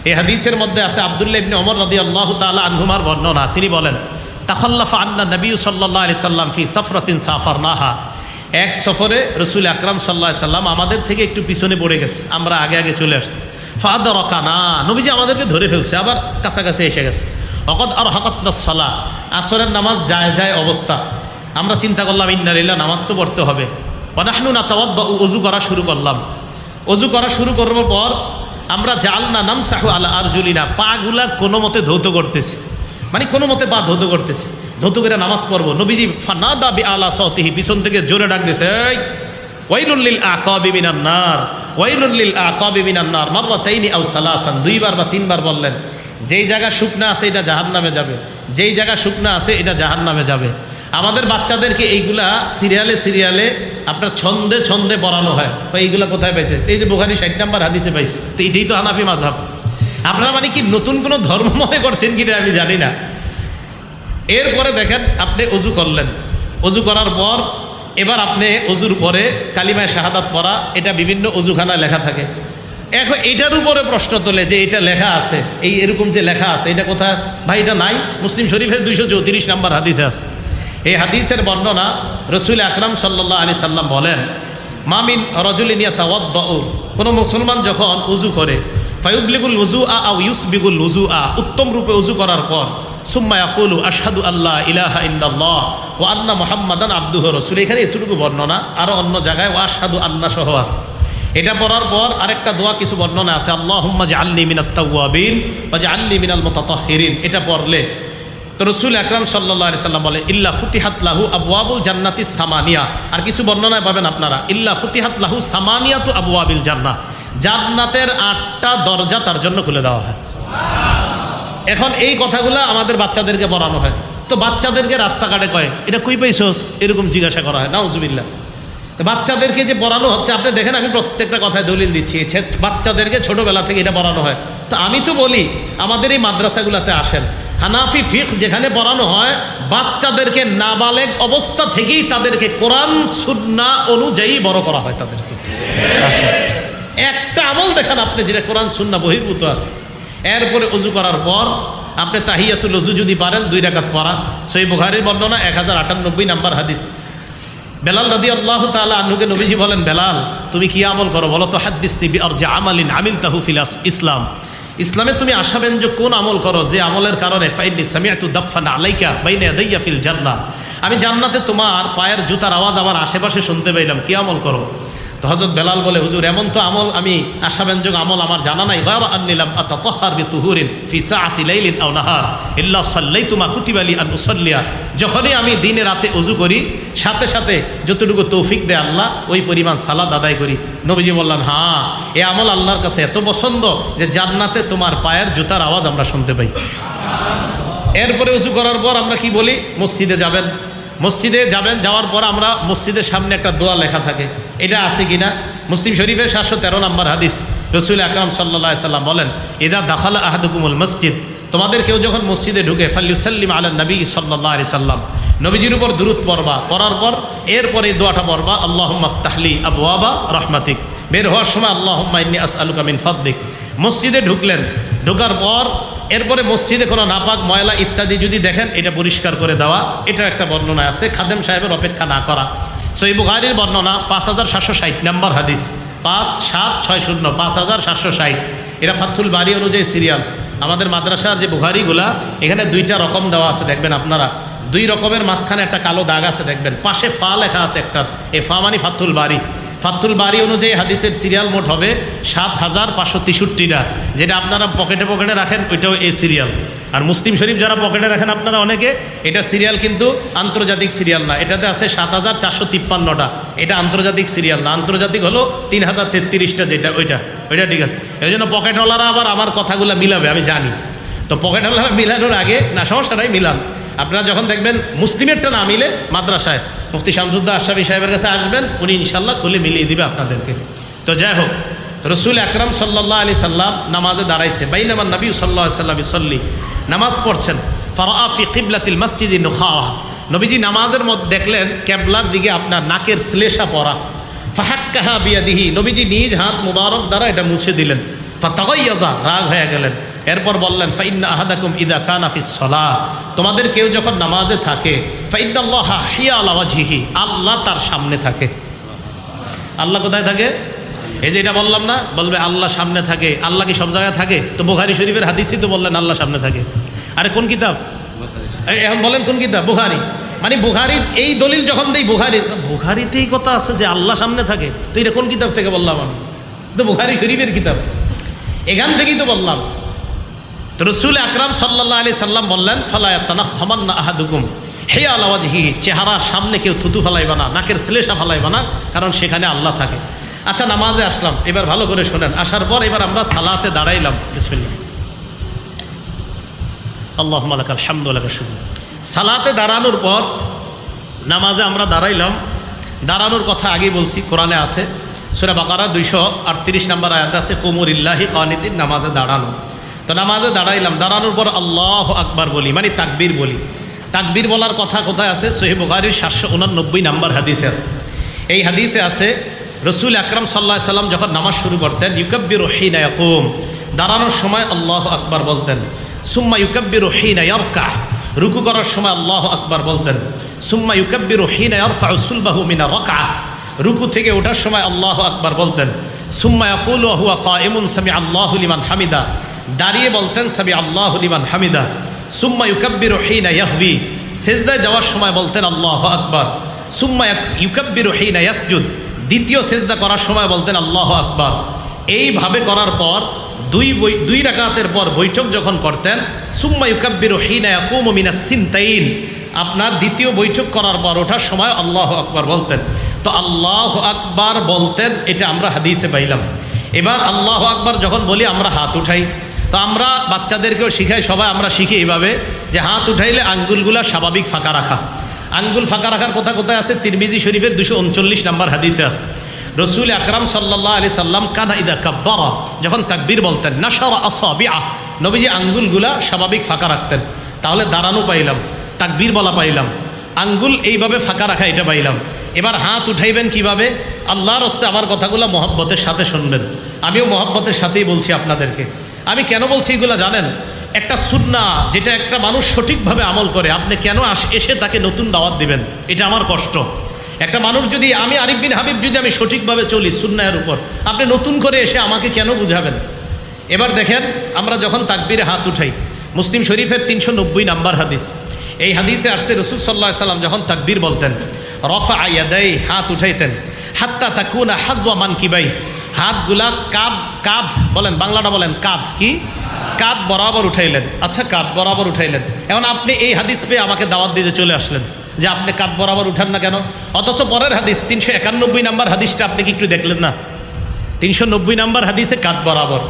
এই হাদিসের মধ্যে আছে আব্দুল্লাহ ইবনে ওমর রাদিয়াল্লাহু তাআলা আনহুমার বর্ণনা, তিনি বলেন, তাখাল্লাফা আন্না নবী সাল্লাল্লাহু আলাইহি সাল্লাম ফি সাফরাতিন সাফারনাহা, এক সফরে রসুল আকরাম সাল্লাল্লাহু আলাইহি সাল্লাম আমাদের থেকে একটু পিছনে পড়ে গেছে, আমরা আগে আগে চলে আসছি। ফাদারাকানা, নবীজি আমাদেরকে ধরে ফেলছে, আবার কাছাকাছি এসে গেছে। ওয়াকাদ আরহাকাতনাস সালাহ, আসরের নামাজ যায় যায় অবস্থা, আমরা চিন্তা করলাম ইন্না লিল্লাহ, নামাজ তো পড়তে হবে। ওয়া নাহনু নাতাওয়াদ্দা, ওযু করা শুরু করলাম। ওযু করা শুরু করার পর আমরা জালনা নামসাহু আলা আরজুলিনা, পাগুলা কোনো মতে ধৌত করতেছি, মানে কোনো মতে পা ধৌত করতেছি, ধৌত করে নামাজ পড়বো। নবীজি ফানাদা বিআলা সাওতিহি, পিছন থেকে জোরে ডাক দিয়েছে, এই ওয়াইলুল লিল আকাবি মিনান নার, ওয়াইলুল লিল আকাবি মিনান নার, মাররাতাইনি আও সালাসান, 2বার বা 3বার বললেন, যেই জায়গা শুকনা আছে এটা জাহান্নামে যাবে, যেই জায়গা শুকনা আছে এটা জাহান্নামে যাবে। আমাদের বাচ্চাদেরকে এইগুলা সিরিয়ালে সিরিয়ালে আপনার ছন্দে ছন্দে পড়ানো হয়। তো এইগুলা কোথায় পাইছে? এই যে বুখারী 60 নম্বর হাদিসে পাইছে। তো এটাই তো হানাফি মাযহাব। আপনারা মানে কি নতুন কোনো ধর্ম মনে করছেন কিনা আমি জানি না। এরপরে দেখেন, আপনি ওযু করলেন, ওযু করার পর এবার আপনি ওযুর পরে কালিমায়ে শাহাদাত পড়া, এটা বিভিন্ন ওযুখানায় লেখা থাকে। এখন এটার উপরে প্রশ্ন তোলে যে এটা লেখা আছে, এই এরকম যে লেখা আছে এটা কোথায় আছে? ভাই এটা নাই, মুসলিম শরীফের 234 নম্বর হাদিসে আছে। এই হাদিসের বর্ণনা, রসুল আকরাম সাল্লাল্লাহু আলাইহি সাল্লাম বলেন, মামিন রাজুলিন ইয়াতাওয়াদ্দাউ, কোনো মুসলমান যখন ওযু করে, ফায়ুবলিগুল ওযুআ আও ইউসবিগুল ওযুআ, উত্তম রূপে ওযু করার পর, সুম্মা ইয়াকুলু আশহাদু আল্লা ইলাহা ইল্লাল্লাহ ওয়া আন্না মুহাম্মাদান আবদুহু রাসূলুহু, এখানে এতটুকু বর্ণনা, আরও অন্য জায়গায় ওয়া আশহাদু আন্না সহ আছে। এটা পড়ার পর আরেকটা দোয়া কিছু বর্ণনা আছে, আল্লাহুম্মা জাআলনি মিনাত তাওয়াবিন ওয়া জাআলনি মিনাল মুতাতাহহিরিন, এটা পড়লে তো রসুল আকরাম সাল্লাল্লাহু আলাইহি সাল্লাম বলে, ইল্লা ফুতিহাত লাহু আবওয়াবুল জান্নাতিস সামানিয়া, আর কিছু বর্ণনায় পাবেন আপনারা, ইল্লা ফুতিহাত লাহু সামানিয়াতু আবওয়াবিল জান্নাহ, জান্নাতের 8টা দরজা তার জন্য খুলে দেওয়া হয়। এখন এই কথাগুলো আমাদের বাচ্চাদেরকে পড়ানো হয়, তো বাচ্চাদেরকে রাস্তাঘাটে কয় এটা কই পাইছস এরকম জিজ্ঞাসা করা হয়, নাউজুবিল্লাহ। বাচ্চাদেরকে যে পড়ানো হচ্ছে, আপনি দেখেন আমি প্রত্যেকটা কথায় দলিল দিচ্ছি, বাচ্চাদেরকে ছোটবেলা থেকে এটা পড়ানো হয়। তো আমি তো বলি আমাদের এই মাদ্রাসাগুলোতে আসেন, হানাফি ফিকহ যেখানে পড়ানো হয়, বাচ্চাদেরকে নাবালেগ অবস্থা থেকেই তাদেরকে কোরআন সুন্নাহ অনুযায়ী বড় করা হয় তাদেরকে। একটা আমল দেখান আপনি যেটা কোরআন সুন্নাহ বহির্ভূত আছে। এরপরে ওযু করার পর আপনি তাহিয়াতুল ওযু যদি পারেন 2 রাকাত পড়া। সহিহ বুখারীর বর্ণনা 1098 নাম্বার হাদিস। বেলাল রাদিয়াল্লাহু তাআলা আনহুকে নবীজি বলেন, বেলাল তুমি কি আমল করো বলো তো, হাদ্দিসনি বিআরজি আমালিন আমিলতাহু ফিল ইসলাম, ইসলামে তুমি আশাব্যঞ্জক কোন আমল করো যে আমলের কারণে ফাইন্নী সামিআতু দাফান আলাইকা বাইনা ইয়াদাইয়া ফিল জান্নাহ, আমি জান্নাতে তোমার পায়ের জুতার আওয়াজ আমার আশেপাশে শুনতে পেলাম, কি আমল করো? তো হযরত বেলাল বলে, হুজুর এমন তো আমল আমি আশাব্যঞ্জক আমল আমার জানা নাই, গায়রা আন্নিলাম আতাতাহহার বিতুহুরিন ফি সাআতি লাইলিন আও নাহার ইল্লা সাল্লাইতু মা কুতিবা লি আন উসাল্লিয়া, যখনই আমি দিনে রাতে ওযু করি সাথে সাথে যতটুকু তৌফিক দেয় আল্লাহ ওই পরিমাণ সালাত আদায় করি। নবীজি বললেন, হ্যাঁ এই আমল আল্লাহর কাছে এত পছন্দ যে জান্নাতে তোমার পায়ের জুতার আওয়াজ আমরা শুনতে পাই। এরপরে ওযু করার পর আমরা কি বলি? মসজিদে যাবেন। মসজিদে যাবেন, যাওয়ার পর আমরা মসজিদের সামনে একটা দোয়া লেখা থাকে, এটা আছে কিনা? মুসলিম শরীফের 713 নম্বর হাদিস, রাসূল আকরাম সাল্লাল্লাহু আলাইহি সাল্লাম বলেন, ইদা দাখালা আহাদুকুমুল মসজিদ, তোমাদের কেউ যখন মসজিদে ঢুকে ফালইউসাল্লিম আলান নবী সাল্লাল্লাহু আলাইহি সাল্লাম, নবীজির উপর দুরূদ পড়বা, পড়ার পর এরপরে এই দোয়াটা পড়বা, আল্লাহুম্মা আফতাহলি আবওয়াবা রাহমাতিক, বের হওয়ার সময় আল্লাহুম্মা ইন্নী আসআলুকা মিন ফাদলিক। মসজিদে ঢুকলেন, ঢোকার পর এরপরে মসজিদে কোনো নাপাক ময়লা ইত্যাদি যদি দেখেন এটা পরিষ্কার করে দেওয়া, এটা একটা বর্ণনা আছে, খাদেম সাহেবের অপেক্ষা না করা। সহিহ বুখারীর বর্ণনা 5760 নম্বর হাদিস, 5760 5760, এটা ফাথুল বারী অনুযায়ী সিরিয়াল। আমাদের মাদ্রাসার যে বুখারীগুলা এখানে 2টা রকম দেওয়া আছে, দেখবেন আপনারা 2 রকমের মাঝখানে একটা কালো দাগ আছে, দেখবেন পাশে ফা লেখা আছে একটা, এ ফা মানে ফাথুল বারী। ফাথুল বারী অনুযায়ী হাদিসের সিরিয়াল মোট হবে 7563টা, যেটা আপনারা পকেটে পকেটে রাখেন ওইটাও এই সিরিয়াল। আর মুসলিম শরীফ যারা পকেটে রাখেন আপনারা অনেকে, এটা সিরিয়াল কিন্তু আন্তর্জাতিক সিরিয়াল না, এটাতে আছে 7453টা, এটা আন্তর্জাতিক সিরিয়াল না, আন্তর্জাতিক হলো 3033টা, যেটা ওইটা ঠিক আছে। এই জন্য পকেটওয়ালারা আবার আমার কথাগুলো মিলাবে, আমি জানি। তো পকেটওয়ালারা মিলানোর আগে না, সমস্যা নাই, মিলান। আপনারা যখন দেখবেন মুসলিমেরটা না মিলে মাদ্রাসায় মুফতি শামসুদ্দোহা আশরাফী সাহেবের কাছে আসবেন, উনি ইনশাল্লাহ খুলে মিলিয়ে দিবে আপনাদেরকে। তো যাই হোক, রাসূল আকরাম সাল্লাল্লাহু আলাইহি সাল্লাম নামাজে দাঁড়াইছে, বাইনামান নবী সাল্লাল্লাহু আলাইহি সাল্লাম ইসল্লি, নামাজ পড়ছেন, ফারাআ ফি কিবলাতিল মসজিদি নুখাওয়া, নবীজি নামাজের মধ্যে দেখলেন কেবলার দিকে আপনার নাকের শ্লেষা পড়া, ফাহাক্কাহা বিয়াদিহি, নবীজি নিজ হাত মুবারক দ্বারা এটা মুছে দিলেন, ফাতাগাইয়াজা, রাগ হয়ে গেলেন। এরপর বললেন, ফাইন্না আহাদাকুম ইদা কানা ফিস সালাহ, তোমাদের কেউ যখন নামাজে থাকে, ফাইন্নাল্লাহা হিয়া আলা ওয়াজহিহি, আল্লাহ তার সামনে থাকে। আল্লাহ কোথায় থাকে? এই যে এটা বললাম না, বলবে আল্লাহ সামনে থাকে, আল্লাহ কি সব জায়গায় থাকে? তো বুখারী শরীফের হাদিসই তো বললেন আল্লাহ সামনে থাকে। আরে কোন কিতাব? এখন বলেন কোন কিতাব? বুখারী। মানে বুখারী এই দলিল যখন দেই, বুখারীতেই কথা আছে যে আল্লাহ সামনে থাকে, তো এটা কোন কিতাব থেকে বললাম আমি? তো বুখারী শরীফের কিতাব, এখান থেকেই তো বললাম। তো রাসূল আকরাম সাল্লাল্লাহু আলাইহি সাল্লাম বললেন, ফালা ইয়াতানাখামান্না আহাদুকুম হিয়া আলা ওয়াজহিহি, চেহারার সামনে কেউ থুতু ফালাইবা না, নাকের শ্লেষা ফালাইবা না, কারণ সেখানে আল্লাহ থাকে। আচ্ছা, নামাজে আসলাম, এবার ভালো করে শোনেন। আসার পর এবার আমরা সালাতে দাঁড়াইলাম, বিসমিল্লাহ, আল্লাহুম্মা লাকাল হামদু ওয়া লাকাশ শুকর। সালাতে দাঁড়ানোর পর নামাজে আমরা দাঁড়াইলাম, দাঁড়ানোর কথা আগেই বলছি, কোরআনে আছে, সূরা বাকারা 238 নম্বর আয়াতে আছে, কুমু লিল্লাহি কানিতিন, নামাজে দাঁড়ানো। তো নামাজে দাঁড়াইলাম, দাঁড়ানোর পর আল্লাহু আকবার বলি, মানে তাকবীর বলি। তাকবীর বলার কথা কোথায় আছে? সহিহ বুখারীর 789 নম্বর হাদিসে আছে। এই হাদিসে আছে, রাসূল আকরাম সাল্লাল্লাহু আলাইহি সাল্লাম যখন নামাজ শুরু করতেন, ইউকাব্বিরু হিনা ইয়াকুম, দাঁড়ানোর সময় আল্লাহু আকবার বলতেন, সুম্মা ইউকাব্বিরু হিনা ইয়ারকা, রুকু করার সময় আল্লাহু আকবার বলতেন, সুম্মা ইউকাব্বিরু হিনা ইয়ারফাউ সুলবাহু মিনা রাকআহ, রুকু থেকে ওঠার সময় আল্লাহু আকবার বলতেন, সুম্মা ইয়াকুলু ওয়া হুয়া কায়িমুন সামিআল্লাহু লিমান হামিদা, দাঁড়িয়ে বলতেন সামিআল্লাহু লিমান হামিদা, সুম্মা ইউকাব্বিরু হিনা ইয়াহবি, সিজদায় যাওয়ার সময় বলতেন আল্লাহু আকবার, সুম্মা ইউকাব্বিরু হিনা ইয়াসজুদ, দ্বিতীয় সিজদা করার সময় বলতেন আল্লাহু আকবার। এইভাবে করার পর দুই রাকাতের পর বৈঠক যখন করতেন, সুম্মা ইউকাব্বিরু হিনা ইয়াকুমু মিনাস সিনতাইন, আপনার দ্বিতীয় বৈঠক করার পর ওঠার সময় আল্লাহু আকবার বলতেন। তো আল্লাহু আকবার বলতেন, এটা আমরা হাদিসে পাইলাম। এবার আল্লাহু আকবার যখন বলি আমরা হাত উঠাই, তো আমরা বাচ্চাদেরকেও শিখাই, সবাই আমরা শিখি এইভাবে যে হাত উঠাইলে আঙ্গুলগুলা স্বাভাবিক ফাঁকা রাখা। আঙ্গুল ফাঁকা রাখার কথা কোথায় আছে? তিরমিজি শরীফের 239 নম্বর হাদিসে আছে। রাসূল আকরাম সাল্লাল্লাহু আলাইহি সাল্লাম কানা ইদা কাব্বারা, যখন তাকবীর বলতেন, নাশারা আসাবিআ, নবীজি আঙ্গুলগুলা স্বাভাবিক ফাঁকা রাখতেন। তাহলে দাঁড়ানো পাইলাম, তাকবীর বলা পাইলাম, আঙ্গুল এইভাবে ফাঁকা রাখা এটা পাইলাম। এবার হাত উঠাইবেন কিভাবে? আল্লাহর হস্তে আমার কথাগুলো মহব্বতের সাথে শুনবেন, আমিও মহব্বতের সাথেই বলছি আপনাদেরকে। আমি কেন বলছি এগুলো জানেন? একটা সুন্নাহ যেটা একটা মানুষ সঠিকভাবে আমল করে, আপনি কেন এসে তাকে নতুন দাওয়াত দিবেন? এটা আমার কষ্ট। একটা মানুষ যদি, আমি আরিফ বিন হাবিব যদি আমি সঠিকভাবে চলি সুন্নাহের উপর, আপনি নতুন করে এসে আমাকে কেন বুঝাবেন? এবার দেখেন, আমরা যখন তাকবীরে হাত উঠাই, মুসলিম শরীফের 390 নাম্বার হাদিস, এই হাদিসে আসছে রাসূল সাল্লাল্লাহু আলাইহি সাল্লাম যখন তাকবীর বলতেন, রফা ইয়াদাই, হাত উঠাইতেন, হাত্তা তাকুনা হাজওয়া মানকিবাই, হাতগুলা কাঁধ বলেন, বাংলাটা বলেন, কাঁধ কি, কাঁধ বরাবর উঠাইলেন। আচ্ছা, কাঁধ বরাবর উঠাইলেন, এখন আপনি এই হাদিস পেয়ে আমাকে দাওয়াত দিতে চলে আসলেন যে আপনি কাঁধ বরাবর উঠান না কেন? অথচ পরের হাদিস 391 নাম্বার হাদিসটা আপনি কি একটু দেখলেন না? 390 নাম্বার হাদিসে কাঁধ বরাবর।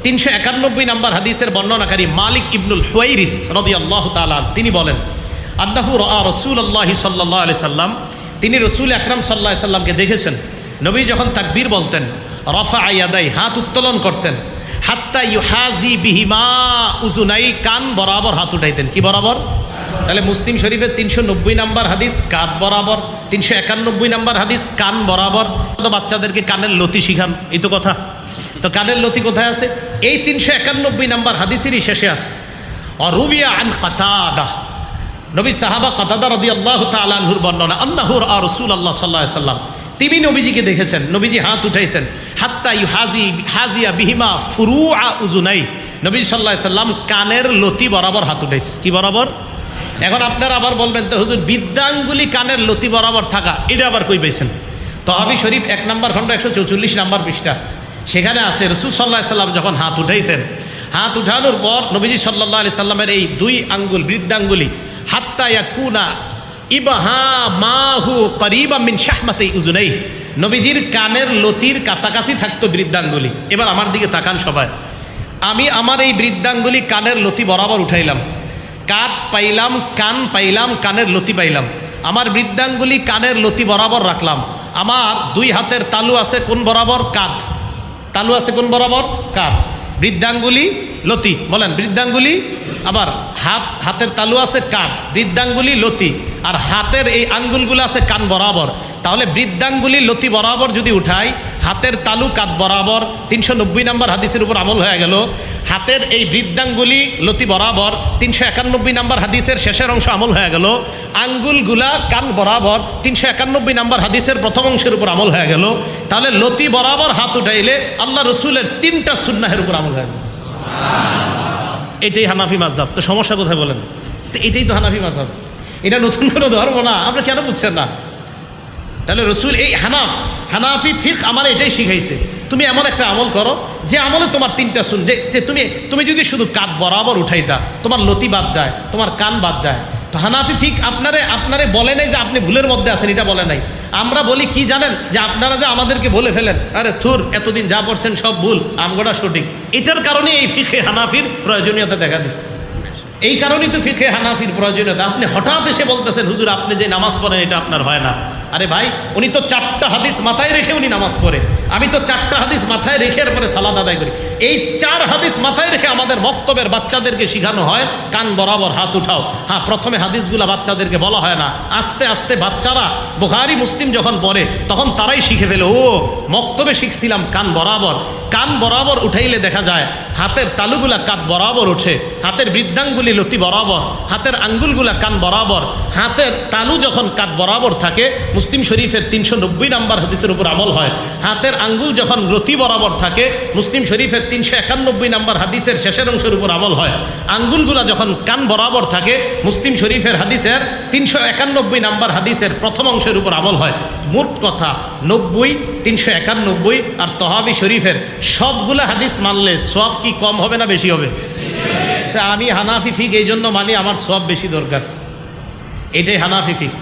391 নাম্বার হাদিসের বর্ণনাকারী মালিক ইবনুল হুয়াইরিস রাদিয়াল্লাহু তাআলা তিনি বলেন, আন্নাহু রাআ রাসূলুল্লাহি সাল্লাল্লাহু আলাইহি সাল্লাম, তিনি রাসূল আকরাম সাল্লাল্লাহু আলাইহি সাল্লামকে দেখেছেন, নবী যখন তাকবীর বলতেন, রফা ইয়াদাই, হাত উত্তোলন করতেন, হাত্তা ইউহাজি বিহিমা উজুনাই, কান বরাবর হাত উঠাইতেন। কি বরাবর? তাহলে মুসলিম শরীফের 390 নাম্বার হাদিস কাঁধ বরাবর, 391 নাম্বার হাদিস কান বরাবর। তো বাচ্চাদেরকে কানের লতি শিখান, এই তো কথা। তো কানের লতি কোথায় আছে? এই 391 নাম্বার হাদিসেরই শেষে আছে। অরুবিয়া আন কাতাদা, নবী সাহাবা কাতাদা রাদিয়াল্লাহু তাআলা আনহুর বর্ণনা, আন্নাহু রাআ রাসূলুল্লাহ সাল্লাল্লাহু আলাইহি সাল্লাম, তিনি নবীজিকে দেখেছেন, নবীজি হাত উঠাইছেন, হাত্তা হাজিয়া বিহিমা ফুরুআ উজুনাই, নবী সাল্লাল্লাহু আলাইহি সাল্লাম কানের লতি বরাবর হাত উঠাইছে। কি বরাবর? এখন আপনারা আবার বলবেন, তো হুজুর বৃদ্ধাঙ্গুলি কানের লতি বরাবর থাকা, এটা আবার কই পাইছেন? তহাবি শরীফ 1 নম্বর খণ্ড 144 নম্বর পৃষ্ঠা, সেখানে আছে রাসূল সাল্লাল্লাহু আলাইহি সাল্লাম যখন হাত উঠাইতেন, হাত উঠানোর পর নবীজি সাল্লাল্লাহু আলাইহি সাল্লামের এই 2 আঙ্গুল বৃদ্ধাঙ্গুলি হাত্তা ইয়াকুনা ইবহামাহু করিবাম মিন শাহমাতি উযুনাই, নবীজির কানের লতির কাছাকাছি থাকতো বৃদ্ধাঙ্গুলি। এবার আমার দিকে তাকান সবাই, আমি আমার এই বৃদ্ধাঙ্গুলি কানের লতি বরাবর উঠাইলাম, কাঁধ পাইলাম, কান পাইলাম, কানের লতি পাইলাম, আমার বৃদ্ধাঙ্গুলি কানের লতি বরাবর রাখলাম, আমার 2 হাতের তালু আছে কোন বরাবর? কাঁধ। তালু আছে কোন বরাবর? কাঁধ। বৃদ্ধাঙ্গুলি লতি, বলেন বৃদ্ধাঙ্গুলি, আবার হাতের তালু আছে কাঁধ, বৃদ্ধাঙ্গুলি লতি, আর হাতের এই আঙ্গুলগুলো আছে কান বরাবর। তাহলে বৃদ্ধাঙ্গুলি লতি বরাবর যদি উঠাই, হাতের তালু কাঁধ বরাবর, 390 নাম্বার হাদিসের উপর আমল হয়ে গেল। হাতের এই বৃদ্ধাঙ্গুলি লতি বরাবর, 391 নাম্বার হাদিসের শেষের অংশ আমল হয়ে গেল। আঙ্গুলগুলা কান বরাবর, 391 নাম্বার হাদিসের প্রথম অংশের উপর আমল হয়ে গেল। তাহলে লতি বরাবর হাত উঠাইলে আল্লাহ রসুলের 3টা সুন্নাহের উপর আমল হয়ে গেল। এটাই হানাফি মাযহাব। তো সমস্যা কোথায় বলেন? তো এটাই তো হানাফি মাযহাব, এটা নতুন কোনো ধর্ম না। আপনি কেন বুঝছেন না? তাহলে রসুল এই হানাফি ফিকহ আমার এটাই শিখাইছে, তুমি এমন একটা আমল করো যে আমলে তোমার 3টা সুন, যে তুমি যদি শুধু কাঁধ বরাবর উঠাইতা, তোমার লতি বাদ যায়, তোমার কান বাদ যায়। তো হানাফি ফিকহ আপনারে বলে নাই যে আপনি ভুলের মধ্যে আছেন, এটা বলে নাই। আমরা বলি কি জানেন, যে আপনারা যে আমাদেরকে বলে ফেলেন, আরে থুর, এতদিন যা পড়ছেন সব ভুল, আমগোটা সঠিক। এটার কারণে এই ফিকহে হানাফির প্রয়োজনীয়তা দেখা দিচ্ছে। এই কারণেই তো ফিকহে হানাফির প্রয়োজনীয়তা। আপনি হঠাৎ এসে বলতেছেন, হুজুর আপনি যে নামাজ পড়েন এটা আপনার হয় না। আরে ভাই, উনি তো 4টা হাদিস মাথায় রেখে উনি নামাজ পড়ে, আমি তো 4টা হাদিস মাথায় রেখে এরপরে সালাত আদায় করি। এই 4 হাদিস মাথায় রেখে আমাদের বক্তব্যের বাচ্চাদেরকে শেখানো হয় কান বরাবর হাত উঠাও। হ্যাঁ, প্রথমে হাদিসগুলা বাচ্চাদেরকে বলা হয় না, আস্তে আস্তে বাচ্চারা বুখারী মুসলিম যখন পড়ে তখন তারাই শিখে ফেলে, ও বক্তব্যে শিখছিলাম কান বরাবর। কান বরাবর উঠাইলে দেখা যায় হাতের তালুগুলা কাঁধ বরাবর ওঠে, হাতের বৃদ্ধাঙ্গুলি লতি বরাবর, হাতের আঙ্গুলগুলা কান বরাবর। হাতের তালু যখন কাঁধ বরাবর থাকে, মুসলিম শরীফের 390 নাম্বার হাদিসের উপর আমল হয়। হাতের আঙ্গুল যখন লতি বরাবর থাকে, মুসলিম শরীফের 391 নাম্বার হাদিসের শেষের অংশের উপর আমল হয়। আঙ্গুলগুলা যখন কান বরাবর থাকে, মুসলিম শরীফের হাদিসের 391 নাম্বার হাদিসের প্রথম অংশের উপর আমল হয়। মোট কথা 90, 391 আর তহাবি শরীফের সবগুলা হাদিস মানলে সওয়াব কি কম হবে না বেশি হবে? আমি হানাফি ফিক এই জন্য মানি, আমার সওয়াব বেশি দরকার, এটাই হানাফি ফিক।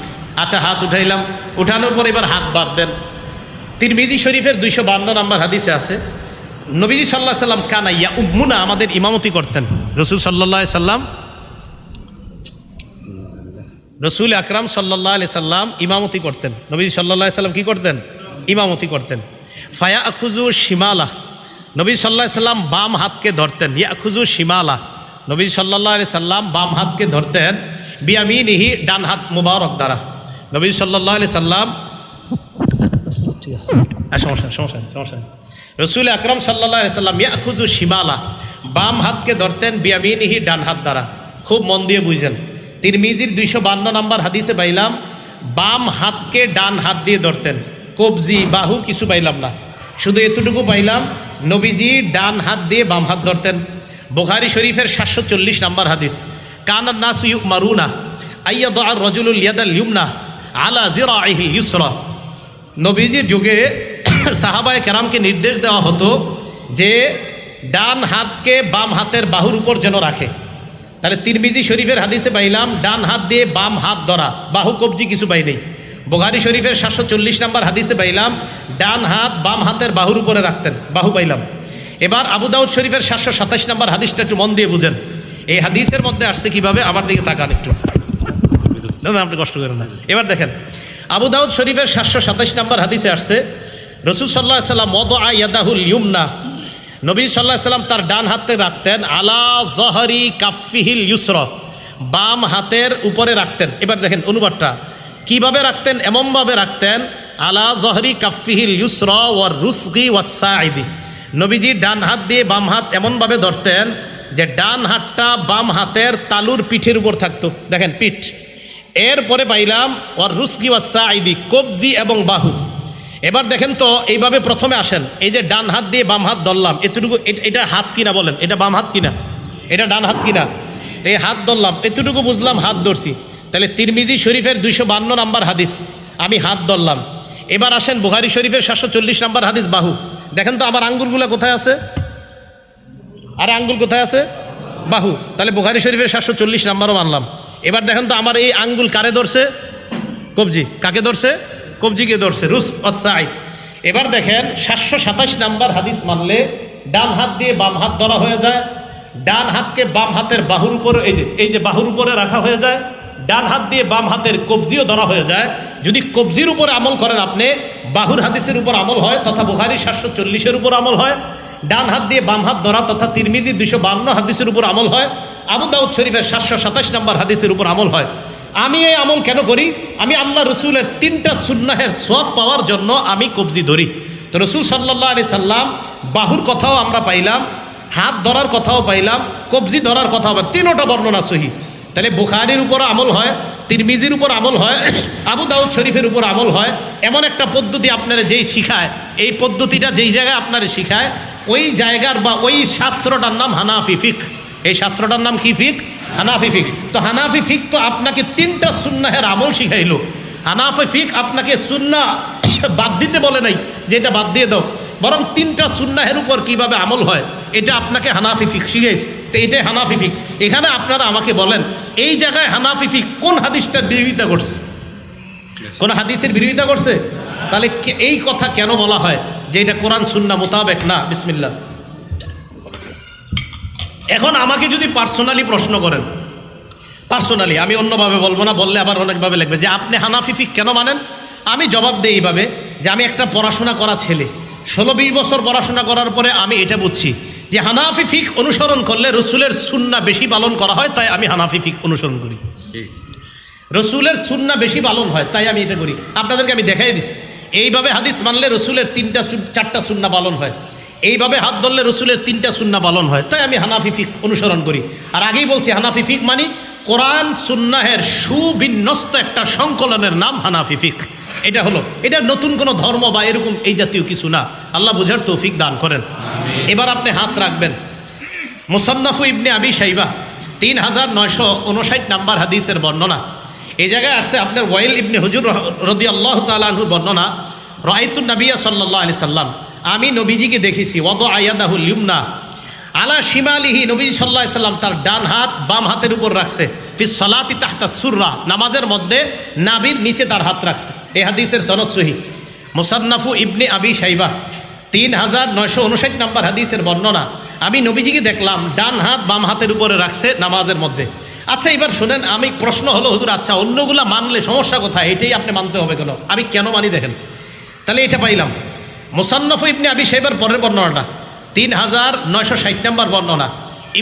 আচ্ছা, হাত উঠাইলাম, উঠানোর পর এবার হাত বাদ দেন। তিরমিজি শরীফের 252 নাম্বার হাদিসে আছে, নবীজি সাল্লাল্লাহু আলাইহি সাল্লাম কানা ইয়াউম্মুনা, আমাদের ইমামতি করতেন। রাসূল সাল্লাল্লাহু আলাইহি সাল্লাম, রসুল আকরাম সাল্লাল্লাহু আলাইহি সাল্লাম ইমামতি করতেন। নবী সাল্লাল্লাহু আলাইহি সাল্লাম কি করতেন? ইমামতি করতেন। ফায়াখুযু শিমালা, নবী সাল্লাল্লাহু আলাইহি সাল্লাম বাম হাতকে ধরতেন। ইয়াখুযু শিমালা, নবী সাল্লাল্লাহু আলাইহি সাল্লাম বাম হাতকে ধরতেন। বিয়ামিনিহি, ডান হাত মুবারক দ্বারা। নবী সাল্লাল্লাহু আলাইহি সাল্লাম, ঠিক আছে, সমস্যা রসুল আকরাম সাল্লাল্লাহু আলাইহি সাল্লাম ইয়াখুযু শিমালা, বাম হাতকে ধরতেন বিয়ামিনিহি, ডান হাত দ্বারা। খুব মন দিয়ে বুঝেন, তিরমিজির 252 নম্বর হাদিসে পাইলাম বাম হাতকে ডান হাত দিয়ে ধরতেন। কবজি বাহু কিছু পাইলাম না, শুধু এতটুকু পাইলাম নবীজি ডান হাত দিয়ে বাম হাত ধরতেন। বুখারী শরীফের 740 নম্বর হাদিস, কানান নাসু ইউমারুনা আইয়াদা আর রজুলুল ইয়াদাল ইউমনা আলা জিরাইহি ইউসরা। নবীজির যুগে সাহাবায়ে কেরামকে নির্দেশ দেওয়া হতো যে ডান হাতকে বাম হাতের বাহুর উপর যেন রাখে। তাহলে তিরমিজি শরীফের হাদিসে পাইলাম ডান হাত দিয়ে বাম হাত ধরা, বাহু কবজি কিছু পাই নেই। বুখারী শরীফের 740 নম্বর হাদিসে পাইলাম ডান হাত বাম হাতের বাহুর উপরে রাখতেন, বাহু পাইলাম। এবার আবু দাউদ শরীফের 727 নম্বর হাদিসটা একটু মন দিয়ে বুঝেন। এই হাদিসের মধ্যে আসছে কিভাবে, আমার দিকে তাকান একটু, না আপনি কষ্ট করেন না। এবার দেখেন আবু দাউদ শরীফের 727 নম্বর হাদিসে আসছে রাসূল সাল্লাল্লাহু আলাইহি ওয়াসাল্লাম ওয়াদা ইয়াদাহুল ইউমনা, নবী সাল্লাল্লাহু আলাইহি ওয়াসাল্লাম তার ডান হাতে রাখতেন আলা যহরি কাফিহিল ইউসরা, বাম হাতের উপরে রাখতেন। এবার দেখেন অনুবাদটা কিভাবে রাখতেন, এমনভাবে রাখতেন আলা যহরি কাফিহিল ইউসরা ওয়ার রুসগি ওয়াস সাইদি। নবীজি ডান হাত দিয়ে বাম হাত এমনভাবে ধরতেন যে ডান হাতটা বাম হাতের তালুর পিঠের উপর থাকতো, দেখেন পিঠ। এরপরে পাইলাম ওয়ার রুসগি ওয়াস সাইদি, কবজি এবং বাহু। এবার দেখেন তো এইভাবে প্রথমে আসেন, এই যে ডান হাত দিয়ে বাম হাত ধরলাম, এতটুকু এটা হাত কিনা বলেন, এটা বাম হাত কিনা, এটা ডান হাত কিনা, এই হাত ধরলাম, এতটুকু বুঝলাম হাত ধরছি। তাহলে তিরমিজি শরীফের 252 নম্বর হাদিস, আমি হাত ধরলাম। এবার আসেন বুখারী শরীফের 740 নম্বর হাদিস, বাহু। দেখেন তো আমার আঙ্গুলগুলো কোথায় আছে, আরে আঙ্গুল কোথায় আছে, বাহু। তাহলে বুখারী শরীফের 740 নম্বরও মানলাম। এবার দেখেন তো আমার এই আঙ্গুল কারে ধরছে, কবজি। কাকে ধরছে, কবজিকে ধরছে, রুস অসাই। এবার দেখেন 727 নম্বর হাদিস মানলে ডান হাত দিয়ে বাম হাত ধরা হয়ে যায়, ডান হাতকে বাম হাতের বাহুর উপরে, এই যে বাহুর উপরে রাখা হয়ে যায়, ডান হাত দিয়ে বাম হাতের কবজিও ধরা হয়ে যায়। যদি কবজির উপরে আমল করেন আপনি, বাহুর হাদিসের উপর আমল হয় তথা বুখারী 740-এর উপর আমল হয়। ডান হাত দিয়ে বাম হাত ধরা তথা তিরমিজি 252 হাদিসের উপর আমল হয়। আবু দাউদ শরীফের 727 নম্বর হাদিসের উপর আমল হয়। আমি এই আমল কেন করি, আমি আল্লাহ রসুলের 3টা সুন্নাহের সওয়াব পাওয়ার জন্য আমি কবজি ধরি। তো রসুল সাল্লাল্লাহু আলাইহি সাল্লাম বাহুর কথাও আমরা পাইলাম, হাত ধরার কথাও পাইলাম, কবজি ধরার কথাও পাইলাম, 3টা বর্ণনা সহি। তাহলে বুখারীর উপর আমল হয়, তিরমিজির উপর আমল হয়, আবু দাউদ শরীফের উপর আমল হয়। এমন একটা পদ্ধতি আপনারা যেই শিখায়, এই পদ্ধতিটা যেই জায়গায় আপনারা শিখায়, ওই জায়গার বা ওই শাস্ত্রটার নাম হানাফি ফিক। এই শাস্ত্রটার নাম কি ফিক, হানাফি ফিক। তো হানাফি ফিক তো আপনাকে 3টা সুন্নাহের আমল শিখাইলো। হানাফি ফিক আপনাকে সুন্নাহ বাদ দিতে বলে নাই যে এটা বাদ দিয়ে দাও, বরং 3টা সুন্নাহের উপর কিভাবে আমল হয় এটা আপনাকে হানাফি ফিক শিখাইছে। তো এটাই হানাফি ফিক। এখানে আপনারা আমাকে বলেন এই জায়গায় হানাফি ফিক কোন হাদিসটার বিরোধিতা করছে, কোন হাদিসের বিরোধিতা করছে? তাহলে এই কথা কেন বলা হয় যে এটা কোরআন সুন্নাহ মোতাবেক না? বিসমিল্লাহ। এখন আমাকে যদি পার্সোনালি প্রশ্ন করেন, পার্সোনালি, আমি অন্যভাবে বলবো না, বললে আবার অনেকভাবে লিখবে যে আপনি হানাফি ফিক কেন মানেন। আমি জবাব দিই এইভাবে যে আমি একটা পড়াশোনা করা ছেলে, 16-20 বছর পড়াশোনা করার পরে আমি এটা বুঝছি যে হানাফি ফিক অনুসরণ করলে রসুলের সুন্নাহ বেশি পালন করা হয়, তাই আমি হানাফি ফিক অনুসরণ করি। রসুলের সুন্নাহ বেশি পালন হয় তাই আমি এটা করি। আপনাদেরকে আমি দেখাই দিচ্ছি, এইভাবে হাদিস মানলে রসুলের 3-4টা সুন্নাহ পালন হয়, এইভাবে হাত ধরলে রসুলের 3টা সুন্নাহ পালন হয়, তাই আমি হানাফি ফিক অনুসরণ করি। আর আগেই বলছি হানাফি ফিক মানে কোরআন সুন্নাহের সুবিন্যস্ত একটা সংকলনের নাম হানাফি ফিক। এটা হলো, এটা নতুন কোনো ধর্ম বা এরকম এই জাতীয় কিছু না। আল্লাহ বুঝার তৌফিক দান করেন। এবার আপনি হাত রাখবেন। মুসান্নাফু ইবনে আবি শাইবা 3959 নাম্বার হাদিসের বর্ণনা। এই জায়গায় আসছে আপনার ওয়াইল ইবনে হুজুর রাদিয়াল্লাহু তাআলা আনহুর বর্ণনা, রাআইতুন নাবিয়্যা সাল্লাল্লাহু আলাইহি সাল্লাম, আমি নবীজিকে দেখেছি, ওয়াদা ইয়াদাহুল ইউমনা আলা শিমালিহি, নবী সাল্লাল্লাহু আলাইহি সাল্লাম তার ডান হাত বাম হাতের উপর রাখছে, ফি সালাতি তাহতা সুররা, নামাজের মধ্যে নাভির নিচে তার হাত রাখছে। এই হাদিসের সনদ সহিহ। মুসান্নাফু ইবনে আবি শাইবা 3959 নাম্বার হাদিসের বর্ণনা, আমি নবীজিকে দেখলাম ডান হাত বাম হাতের উপরে রাখছে নামাজের মধ্যে। আচ্ছা এবার শুনেন, আমি প্রশ্ন হলো হুজুর আচ্ছা অন্যগুলা মানলে সমস্যা কোথায়, এটাই আপনি মানতে হবে কেন? আমি কেন মানি দেখেন। তাহলে এটা পাইলাম মুসান্নাফু ইবনে আবি শাইবার পরের বর্ণনাটা 3960 নম্বর বর্ণনা,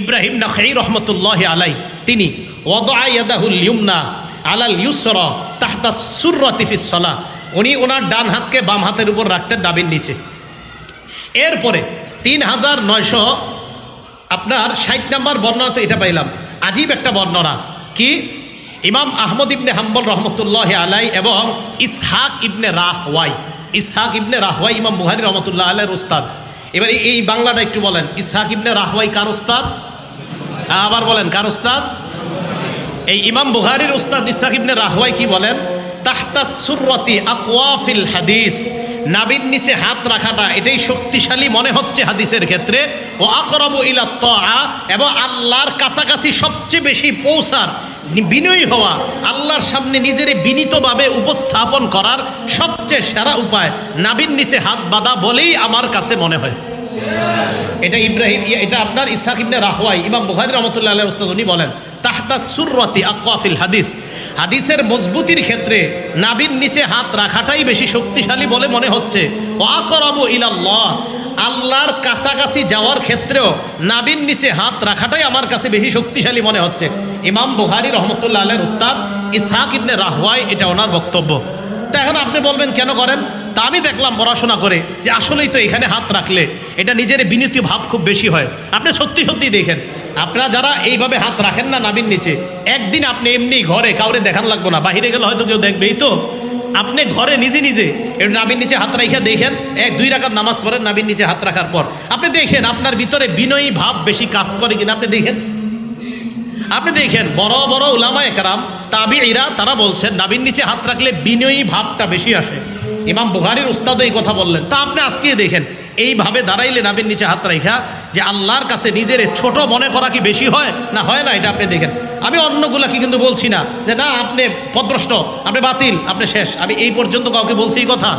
ইব্রাহিম নাখাই রহমতুল্লাহি আলাই, তিনি ওয়াদা ইয়াদাহুল ইউমনা আলাল ইউসরা তাহতা সুররাতি ফিস সালাহ, উনি ওনার ডান হাতকে বাম হাতের উপর রাখতেন নাভির নিচে। এরপরে আপনার 60 নম্বর বর্ণনা তো এটা পাইলাম, আজীব একটা বর্ণনা কি, ইমাম আহমদ ইবনে হাম্বল রহমতুল্লাহ আলাই এবং ইসহাক ইবনে রাহওয়াই ইমাম বুখারী রহমতুল্লাহ আলাইহির উস্তাদ। এবার এই বাংলাটা একটু বলেন, ইসহাক ইবনে রাহওয়াই কার উস্তাদ? আবার বলেন, কার উস্তাদ? এই ইমাম বুখারীর উস্তাদ ইসহাক ইবনে রাহওয়াই কি বলেন, তাহতা সুররতি আকওয়া ফিল হাদিস, নাবির নিচে হাত রাখাটা এটাই শক্তিশালী মনে হচ্ছে হাদিসের ক্ষেত্রে, ও আকরাবু ইলা তাআ, এবং আল্লাহর কাছাকাছি সবচেয়ে বেশি পৌঁছার, বিনয়ী হওয়া, আল্লাহর সামনে নিজের বিনীতভাবে উপস্থাপন করার সবচেয়ে সেরা উপায় নাবির নিচে হাত বাঁধা বলেই আমার কাছে মনে হয়। এটা আপনার ইসহাক ইবনে রাহওয়াই ইমাম বুখারী রাহমাতুল্লাহি আলাইহি উস্তাদ উনি বলেন, তাহতা সুররতি আকওয়া ফিল হাদিস, হাদিসের মজবুতির ক্ষেত্রে নাবির নিচে হাত রাখাটাই বেশি শক্তিশালী বলে মনে হচ্ছে। ও আকরাবু ইলাল্লাহ, আল্লাহর কাছাকাছি যাওয়ার ক্ষেত্রেও নাবির নিচে হাত রাখাটাই আমার কাছে বেশি শক্তিশালী মনে হচ্ছে। ইমাম বুখারী রহমতুল্লাহ আলাইহির উস্তাদ ইসহাক ইবনে রাহওয়াই, এটা ওনার বক্তব্য। তা এখন আপনি বলবেন কেন করেন? তা আমি দেখলাম পড়াশোনা করে যে আসলেই তো এখানে হাত রাখলে এটা নিজের বিনীত ভাব খুব বেশি হয়। আপনি সত্যি সত্যি দেখেন, আপনারা যারা এইভাবে হাত রাখেন না নাবির নিচে, একদিন আপনি এমনি ঘরে কাউরে দেখান লাগবো না, বাহিরে গেলে হয়তো কেউ দেখবেই, তো আপনি ঘরে নিজে নিজে একটু নাবির নিচে হাত রাখা দেখেন, 1-2 রাকাত নামাজ পড়েন নাবির নিচে হাত রাখার পর, আপনি দেখেন আপনার ভিতরে বিনয়ী ভাব বেশি কাজ করে কিনা। আপনি দেখেন বড় বড় উলামায়ে কেরাম তাবিঈরা তারা বলছেন নাবির নিচে হাত রাখলে বিনয়ী ভাবটা বেশি আসে। ইমাম বুখারীর উস্তাদ এই কথা বললেন। তা আপনি আজকে দেখেন এইভাবে দাঁড়াইলে নাবির নিচে হাত রাখা যে আল্লাহর কাছে নিজের ছোট মনে করা কি বেশি হয় না হয় না? এটা আপনি দেখেন। আমি অন্যগুলা কি কিন্তু বলছি না যে না আপনি পদভ্রষ্ট, আপনি বাতিল, আপনি শেষ, আমি এই পর্যন্ত কাউকে বলছি এই কথা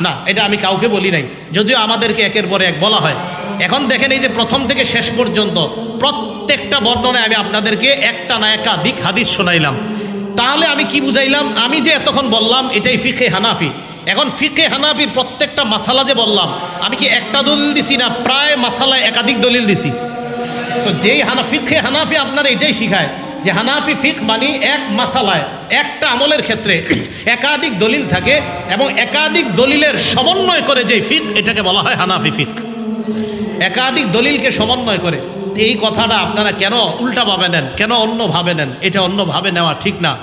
না, এটা আমি কাউকে বলি নাই, যদিও আমাদেরকে একের পরে এক বলা হয়। এখন দেখেন এই যে প্রথম থেকে শেষ পর্যন্ত প্রত্যেকটা বর্ণনায় আমি আপনাদেরকে একটা না একাধিক হাদিস শোনাইলাম। তাহলে আমি কি বুঝাইলাম? আমি যে এতক্ষণ বললাম এটাই ফিকহে হানাফি। এখন ফিকহে হানাফির প্রত্যেকটা মাসালা যে বললাম, আমি কি একটা দলিল দিছি না প্রায় মাসালায় একাধিক দলিল দিছি? তো যেই ফিকহে হানাফি আপনারা এটাই শিখায় যে হানাফি ফিক মানে এক মাসালায় একটা আমলের ক্ষেত্রে একাধিক দলিল থাকে এবং একাধিক দলিলের সমন্বয় করে যে ফিক, এটাকে বলা হয় হানাফি ফিক। একাধিক দলিলকে সমন্বয় করে। এই কথাটা আপনারা কেন উল্টাভাবে নেন, কেন অন্যভাবে নেন? এটা অন্যভাবে নেওয়া ঠিক না।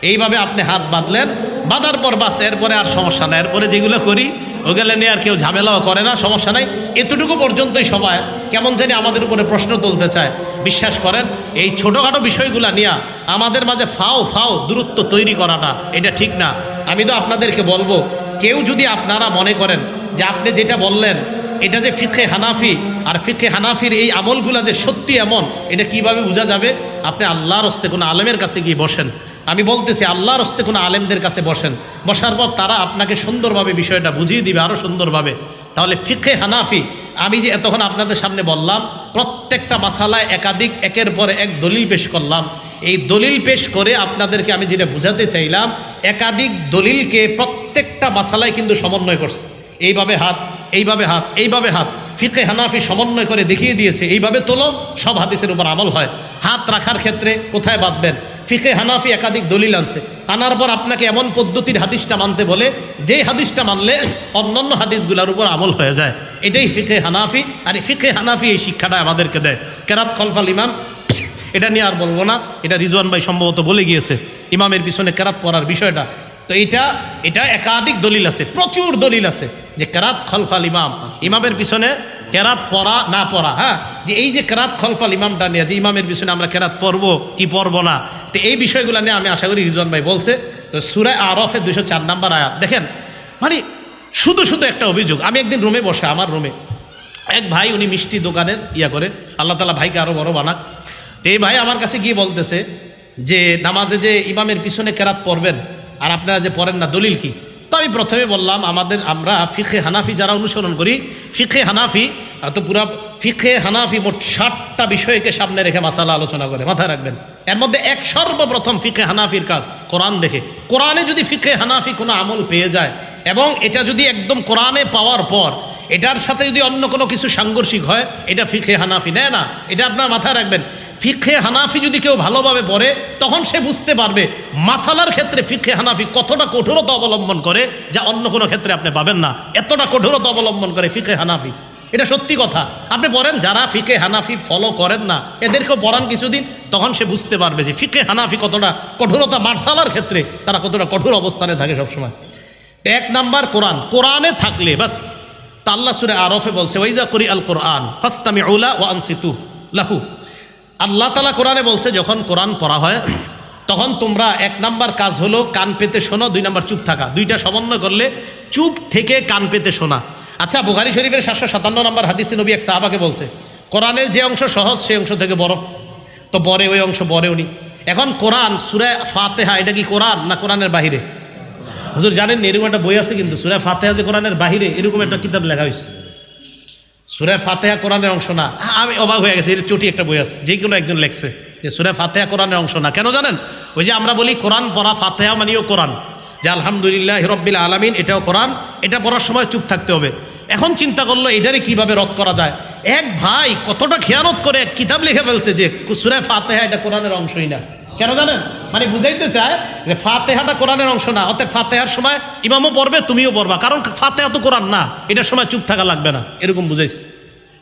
এইভাবে আপনি হাত বাঁধলেন, বাঁধার পর বাস, এরপরে আর সমস্যা নাই। এরপরে যেগুলো করি ওগুলো নিয়ে আর কেউ ঝামেলাও করে না, সমস্যা নাই। এতটুকু পর্যন্তই সবাই কেমন জানি আমাদের উপরে প্রশ্ন তুলতে চায়। বিশ্বাস করেন এই ছোটোখাটো বিষয়গুলো নিয়ে আমাদের মাঝে ফাও দূরত্ব তৈরি করাটা এটা ঠিক না। আমি তো আপনাদেরকে বলবো, কেউ যদি আপনারা মনে করেন যে আপনি যেটা বললেন এটা যে ফিকহে হানাফি, আর ফিকহে হানাফির এই আমলগুলা যে সত্যি এমন, এটা কিভাবে বোঝা যাবে? আপনি আল্লাহর হস্তে কোনো আলেমের কাছে গিয়ে বসেন। আমি বলতেছি আল্লাহর হস্তে কোনো আলেমদের কাছে বসেন, বসার পর তারা আপনাকে সুন্দরভাবে বিষয়টা বুঝিয়ে দিবে, আরও সুন্দরভাবে। তাহলে ফিকহে হানাফি আমি যে এতক্ষণ আপনাদের সামনে বললাম, প্রত্যেকটা মাসালায় একাধিক একের পর এক দলিল পেশ করলাম। এই দলিল পেশ করে আপনাদেরকে আমি যেটা বুঝাতে চাইলাম, একাধিক দলিলকে প্রত্যেকটা মাসালায় কিন্তু সমন্বয় করছে। এইভাবে হাত, এইভাবে হাত, এইভাবে হাত, ফিকহে হানাফি সমন্বয় করে দেখিয়ে দিয়েছে এইভাবে তোলো, সব হাদিসের উপর আমল হয়। হাত রাখার ক্ষেত্রে কোথায় বাঁধবেন? ফিকহে হানাফি একাধিক দলিল আনছে, আনার পর আপনাকে এমন পদ্ধতির হাদিসটা মানতে বলে যেই হাদিসটা মানলে অন্যান্য হাদিসগুলোর উপর আমল হয়ে যায়। এটাই ফিকহে হানাফি। আর এই ফিকহে হানাফি এই শিক্ষাটা আমাদেরকে দেয়। কেরাত খলফাল ইমাম, এটা নিয়ে আর বলবো না, এটা রিজওয়ান ভাই সম্ভবত বলে গিয়েছে ইমামের পিছনে কেরাত পড়ার বিষয়টা। তো এটা একাধিক দলিল আছে, প্রচুর দলিল আছে যে কেরাত খলফাল ইমাম, ইমামের পিছনে কেরাত পড়া না পড়া। হ্যাঁ, যে এই যে কেরাত খলফাল ইমামটা নিয়ে যে ইমামের পিছনে আমরা কেরাত পড়বো কি পড়বো না, তো এই বিষয়গুলো নিয়ে আমি আশা করি রিজওয়ান ভাই বলছে। তো সূরা আরাফের 204 নম্বর আয়াত দেখেন। মানে শুধু একটা অভিযোগ। আমি একদিন রুমে বসে, আমার রুমে এক ভাই, উনি মিষ্টি দোকানের করে, আল্লাহ তাআলা ভাইকে আরো বড় বানাক। তো এই ভাই আমার কাছে গিয়ে বলতেছে যে নামাজে যে ইমামের পিছনে কেরাত পড়বেন আর আপনারা যে পড়েন না, দলিল কি? তো আমি প্রথমে বললাম আমরা ফিকহে হানাফি যারা অনুসরণ করি, ফিকহে হানাফি তো পুরা ফিকহে হানাফি মোট 60টা বিষয়কে সামনে রেখে মাসালা আলোচনা করে, মাথায় রাখবেন। এর মধ্যে সর্বপ্রথম ফিকহে হানাফির কাজ কোরআন দেখে। কোরআনে যদি ফিকহে হানাফি কোনো আমল পেয়ে যায় এবং এটা যদি একদম কোরআনে পাওয়ার পর এটার সাথে যদি অন্য কোনো কিছু সাংঘর্ষিক হয়, এটা ফিকহে হানাফি নেয় না। এটা আপনার মাথায় রাখবেন। ফিকহে হানাফি যদি কেউ ভালোভাবে পড়ে তখন সে বুঝতে পারবে মাসালার ক্ষেত্রে ফিকহে হানাফি কতটা কঠোরতা অবলম্বন করে, যা অন্য কোনো ক্ষেত্রে আপনি পাবেন না। এতটা কঠোরতা অবলম্বন করে ফিকহে হানাফি। এটা সত্যি কথা। আপনি পড়েন, যারা ফিকে হানাফি ফলো করেন না এদেরকেও পড়ান কিছুদিন, তখন সে বুঝতে পারবে যে ফিকে হানাফি কতটা কঠোরতা, মার্শালার ক্ষেত্রে তারা কতটা কঠোর অবস্থানে থাকে সবসময়। এক নাম্বার কোরআন, কোরআনে থাকলে বাস। তা আল্লাহ সূরা আরফে বলছে ওয়াইজা করি আল কোরআন ফাসতামিউ লা ওয়া আনসিতু লাহু। আল্লাহ তাআলা কোরআনে বলছে যখন কোরআন পড়া হয় তখন তোমরা এক নাম্বার কাজ হলো কান পেতে শোনো, দুই নাম্বার চুপ থাকা। দুইটা সমন্বয় করলে চুপ থেকে কান পেতে শোনা। আচ্ছা, বুখারী শরীফের 757 নম্বর হাদিসে নবী এক সাহাবাকে বলছে কোরআনের যে অংশ সহজ সেই অংশ থেকে বড়, তো বরে ওই অংশ বরে উনি। এখন কোরআন সূরা ফাতিহা এটা কি কোরআন না কোরআনের বাহিরে? হুজুর জানেন এরকম একটা বই আছে কিন্তু সূরা ফাতিহা যে কোরআনের বাহিরে, এরকম একটা কিতাব লেখা হয়েছে। সূরা ফাতিহা কোরআনের অংশ না। আমি অবাক হয়ে গেছি, এর চটি একটা বই আছে, যে কোনো একজন লেখছে যে সূরা ফাতিহা কোরআনের অংশ না। কেন জানেন? ওই যে আমরা বলি কোরআন পড়া, ফাতিহা মানেও কোরআন, যে আলহামদুলিল্লাহি রাব্বিল আলামিন এটাও কোরআন, এটা পড়ার সময় চুপ থাকতে হবে। এখন চিন্তা করলো এটারে কিভাবে রদ করা যায়। এক ভাই কতটা খেয়ানত করে এক কিতাব লিখে ফেলছে যে সূরা ফাতিহা এটা কোরআনের অংশই না। কেন জানেন? মানে বুঝাইতে চায় যে ফাতিহাটা কোরআনের অংশ না, অর্থাৎ ফাতিহার সময় ইমামও পড়বে তুমিও পড়বা, কারণ ফাতিহা তো কোরআন না, এটার সময় চুপ থাকা লাগবে না, এরকম বুঝাইছে।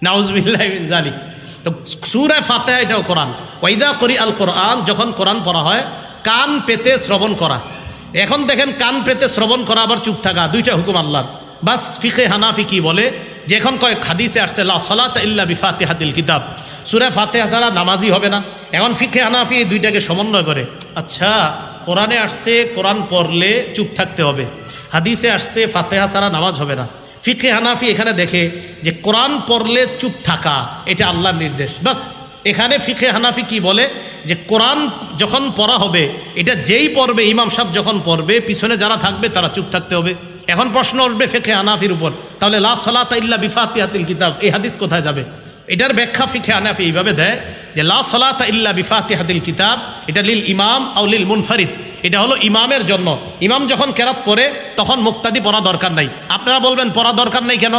নাউজুবিল্লাহি মিন যালিক। তো সূরা ফাতিহা এটাও কোরআন। ওয়াইদা করি আল কোরআন, যখন কোরআন পড়া হয় কান পেতে শ্রবণ করা। এখন দেখেন কান পেতে শ্রবণ করা আবার চুপ থাকা, দুইটা হুকুম আল্লাহর। বাস ফিকে হানাফি কি বলে যে এখন কয়েক হাদিসে আসছে লা সালাতা ইল্লা বিফাতিহাতিল কিতাব, সূরা ফাতিহা ছাড়া নামাজই হবে না। এখন ফিকে হানাফি এই দুইটাকে সমন্বয় করে। আচ্ছা, কোরআনে আসছে কোরআন পড়লে চুপ থাকতে হবে, হাদিসে আসছে ফাতিহা ছাড়া নামাজ হবে না। ফিকে হানাফি এখানে দেখে যে কোরআন পড়লে চুপ থাকা এটা আল্লাহর নির্দেশ। বাস এখানে ফিকে হানাফি কি বলে যে কোরআন যখন পড়া হবে এটা যেই পড়বে, ইমাম সাহেব যখন পড়বে পিছনে যারা থাকবে তারা চুপ থাকতে হবে। এখন প্রশ্ন আসবে ফিকে হানাফির উপর, তাহলে লা সালাতা ইল্লা বিফাতিহাতিল কিতাব এই হাদিস কোথায় যাবে? এটার ব্যাখ্যা ফিকে হানাফি এইভাবে দেয় যে লা সালাতা ইল্লা বিফাতিহাতিল কিতাব এটা লিল ইমাম আও লিল মুনফারিদ, এটা হলো ইমামের জন্য। ইমাম যখন কেরাত পড়ে তখন মুক্তাদি পড়া দরকার নাই। আপনারা বলবেন পড়া দরকার নাই কেন?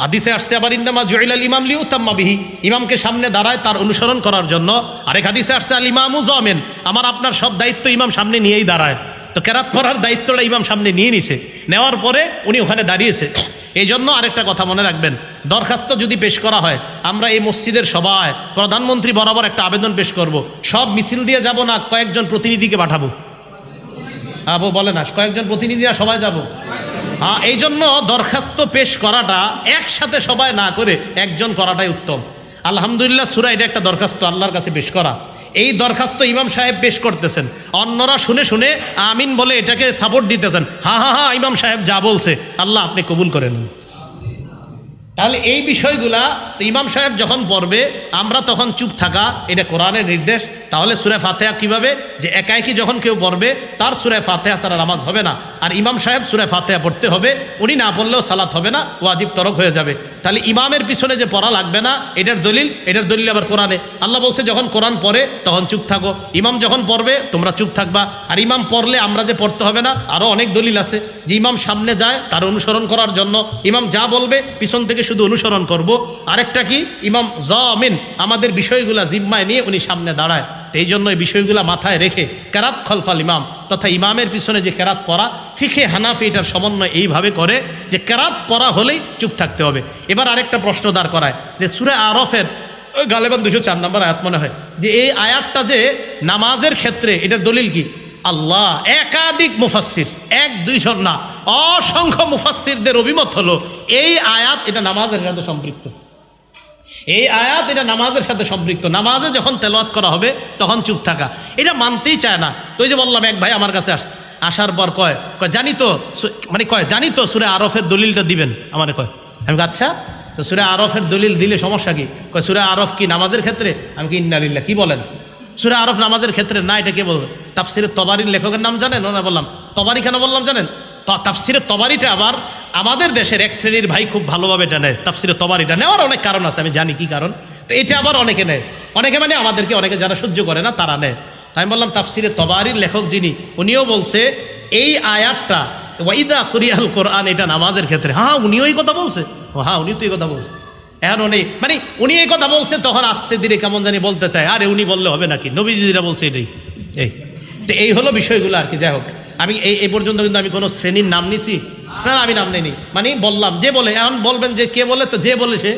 হাদিসে আসছে আবার ইন্নামা জুইলাল ইমাম লিউতাম্মা বিহি, ইমামকে সামনে দাঁড়ায় তার অনুসরণ করার জন্য। আরেক হাদিসে আসছে আল ইমামু জামিন, আমার আপনার সব দায়িত্ব ইমাম সামনে নিয়েই দাঁড়ায়। তো কেরাত পড়ার দায়িত্বটা ইমাম সামনে নিয়ে নিছে, নেওয়ার পরে উনি ওখানে দাঁড়িয়েছে। এই জন্য আরেকটা কথা মনে রাখবেন, দরখাস্ত যদি পেশ করা হয়, আমরা এই মসজিদের সবাই প্রধানমন্ত্রী বরাবর একটা আবেদন পেশ করব, সব মিছিল দিয়ে যাব না কয়েকজন প্রতিনিধিকে পাঠাবো? আবু বলে না কয়েকজন প্রতিনিধিরা সবাই যাব? হ্যাঁ, এই জন্য দরখাস্ত পেশ করাটা একসাথে সবাই না করে একজন করাটাই উত্তম। আলহামদুলিল্লাহ সূরা এটা একটা দরখাস্ত আল্লাহর কাছে পেশ করা। এই দরখাস্ত ইমাম সাহেব পেশ করতেছেন, অন্যরা শুনে শুনে আমিন বলে এটাকে সাপোর্ট দিতেছেন। হ্যাঁ হ্যাঁ হ্যাঁ, ইমাম সাহেব যা বলছে আল্লাহ আপনি কবুল করে নিন। তাহলে এই বিষয়গুলা তো ইমাম সাহেব যখন পড়বে আমরা তখন চুপ থাকা, এটা কোরআনের নির্দেশ। তাহলে সূরা ফাতিহা কিভাবে, যে একাকি যখন কেউ পড়বে তার সূরা ফাতিহা ছাড়া নামাজ হবে না, আর ইমাম সাহেব সূরা ফাতিহা পড়তে হবে, উনি না পড়লেও সালাত হবে না, ওয়াজিব তরক হয়ে যাবে। তাহলে ইমামের পিছনে যে পড়া লাগবে না এটার দলিল আবার কোরআনে। আল্লাহ বলছে যখন কোরআন পড়ে তখন চুপ থাকো, ইমাম যখন পড়বে তোমরা চুপ থাকবা। আর ইমাম পড়লে আমরা যে পড়তে হবে না, আরও অনেক দলিল আছে যে ইমাম সামনে যায় তার অনুসরণ করার জন্য, ইমাম যা বলবে পিছন থেকে শুধু অনুসরণ করব। আরেকটা কি, ইমাম জামিন, আমাদের বিষয়গুলা জিম্মায় নিয়ে উনি সামনে দাঁড়ায়। এই জন্য এই বিষয়গুলা মাথায় রেখে কেরাত খলফাল ইমাম, তথা ইমামের পিছনে যে কেরাত পড়া, ফিকে হানাফি এটার সমন্বয় এইভাবে করে যে কেরাত পড়া হলেই চুপ থাকতে হবে। এবার আরেকটা প্রশ্ন দাঁড় করায় যে সূরা আরফের গালেবান 204 নম্বর আয়াত মনে হয়, যে এই আয়াতটা যে নামাজের ক্ষেত্রে এটার দলিল কি? আল্লাহ একাধিক মুফাসসির, এক দুইজন না অসংখ্য মুফাসসিরদের অভিমত হলো এই আয়াত এটা নামাজের সাথে সম্পৃক্ত। এই আয়াত এটা নামাজের সাথে সম্পৃক্ত। নামাজে যখন তেলাওয়াত করা হবে তখন চুপ থাকা, এটা মানতেই চায় না। তো এই যে বললাম, এক ভাই আমার কাছে আসার পর কয় জানি তো সূরা আরফের দলিলটা দিবেন আমারে, কয় আমি আচ্ছা তো সূরা আরফের দলিল দিলে সমস্যা কি? কয় সূরা আরফ কি নামাজের ক্ষেত্রে? আমি কি ইন্না লিল্লাহ, কি বলেন? সূরা আরফ নামাজের ক্ষেত্রে না, এটা কে বল? তাফসিরে তবারির লেখকের নাম জানেন? ওনা বললাম তবারি কেন বললাম জানেন? তাফসিরে তবারিটা আবার আমাদের দেশের এক শ্রেণীর ভাই খুব ভালোভাবে এটা নেয়। তাফসিরে তবারিটা নেওয়ার অনেক কারণ আছে, আমি জানি কি কারণ। তো এটা আবার অনেকে নেয়, অনেকে মানে আমাদেরকে, অনেকে যারা সহ্য করে না তারা নেয়। আমি বললাম তাফসিরে তবারির লেখক যিনি, উনিও বলছে এই আয়াতটা ওয়াইদা কুরিয়াল কোরআন এটা নামাজের ক্ষেত্রে। হ্যাঁ উনিও এই কথা বলছে, হ্যাঁ উনি তো এই কথা বলছে। এখন উনি এই কথা বলছে, তখন আস্তে ধীরে কেমন জানি বলতে চায়, আরে উনি বললে হবে নাকি, নবীজিরা বলছে এটাই। এই হলো বিষয়গুলো আর কি। যাই হোক, আমি এই পর্যন্ত কিন্তু আমি কোনো শ্রেণীর নাম নিছি না, আমি নাম নেইনি, মানে বললাম যে বলে। এখন বলবেন যে কে বলে, তো যে বলে সে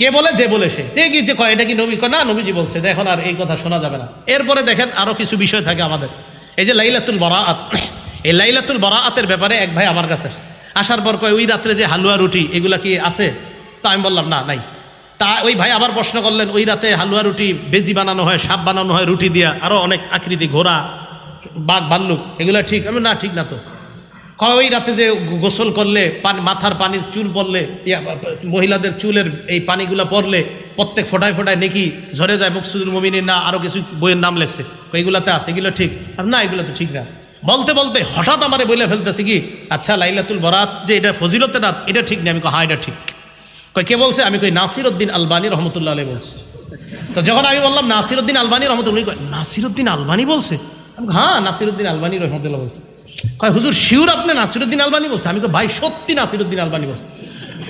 কে বলে? যে বলে সে কি যে কয় এটা কি নবী? কয় না, নবীজি বলছে। এখন আর এই কথা শোনা যাবে না। এরপরে দেখেন আরো কিছু বিষয় থাকে আমাদের। এই যে লাইলাতুল বারাআত, এই লাইলাতুল বারাআতের ব্যাপারে এক ভাই আমার কাছে আসার পর কয় ওই রাত্রে যে হালুয়া রুটি এগুলা কি আছে? তা আমি বললাম না, নাই। তা ওই ভাই আবার প্রশ্ন করলেন, ওই রাতে হালুয়া রুটি বেজি বানানো হয়, সাপ বানানো হয় রুটি দিয়া, আরো অনেক আকৃতি, ঘোড়া, বাঘ, ভাল্লুক, এগুলা ঠিক? আমি না, ঠিক না তো। ওই রাতে যে গোসল করলে মাথার পানির চুল পড়লে, মহিলাদের চুলের এই পানিগুলা পড়লে প্রত্যেক ফোটায় ফোটায় নেকি ঝরে যায়, মুকসুদুল মুমিনিন না আরো কিছু বইয়ের নাম লেখছে, এগুলাতে আছে, এগুলো ঠিক? না, এগুলো তো ঠিক না। বলতে বলতে হঠাৎ আমারে বলে ফেলতেছে কি, আচ্ছা লাইলাতুল বারাত যে এটা ফজিলতের রাত, এটা ঠিক না? আমি কই হ্যাঁ এটা ঠিক। কই কে বলছে? আমি কই নাসিরউদ্দিন আলবানী রহমতুল্লাহ আলাইহি বলছে। তো যখন আমি বললাম নাসিরউদ্দিন আলবানী রহমতুল্লাহ, কই নাসিরউদ্দিন আলবানী বলছে? হ্যাঁ, নাসিরউদ্দিন আলবানী রহমতুল্লাহ বলছে। কয় হুজুর শিওর আপনি নাসিরউদ্দিন আলবানী বলছে? আমি কই ভাই সত্যি নাসিরউদ্দিন আলবানী বলছে।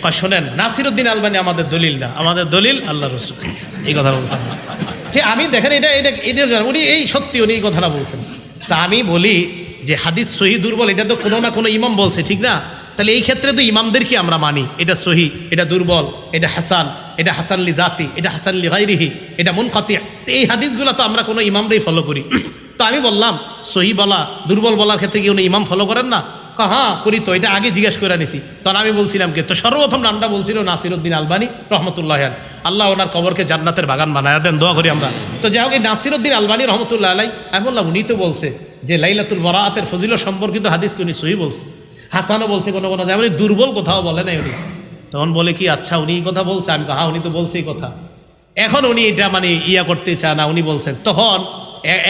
কয় শোনেন, নাসিরউদ্দিন আলবানী আমাদের দলিল না, আমাদের দলিল আল্লাহ রাসূল। এই কথা বলছেন। ঠিক আমি দেখেন এটা এটা এটা উনি এই সত্যি উনি এই কথাটা বলছেন। তা আমি বলি যে হাদিস সহি দুর্বল, এটা তো কোনো না কোনো ইমাম বলছে, ঠিক না? তাহলে এই ক্ষেত্রে তো ইমামদেরকে আমরা মানি, এটা সহি, এটা দুর্বল, এটা হাসান, এটা হাসান লি জাতি, এটা হাসান লি গায়রিহি, এটা মুনকাতি। এই হাদিসগুলো তো আমরা কোনো ইমামরাই ফলো করি। তো আমি বললাম সহি বলা দুর্বল বলার ক্ষেত্রে কি উনি ইমাম ফলো করেন না? হ্যাঁ করি। তো এটা আগে জিজ্ঞেস করে নিছি। তখন আমি বলছিলাম কে, তো সর্বপ্রথম নামটা বলছিল নাসিরউদ্দিন আলবানী রহমতুল্লাহ। আল্লাহ ওনার কবরকে জান্নাতের বাগান বানায় দেন, দোয়া করি আমরা। তো যাই হোক, এই নাসিরউদ্দিন আলবানী রহমতুল্লাহ আলাই, আমি বললাম উনি তো বলছে যে লাইলাতুল বারাআতের ফজিলত সম্পর্কিত হাদিস উনি সহি বলছে, হাসানও বলছে কোনো কোনো জায়গায়, উনি দুর্বল কোথাও বলে নাই উনি। তখন বলে কি আচ্ছা উনি এই কথা বলছে? আমি হ্যাঁ উনি তো বলছে এই কথা। এখন উনি এটা মানে ইয়া করতে চায় না, উনি বলছেন। তখন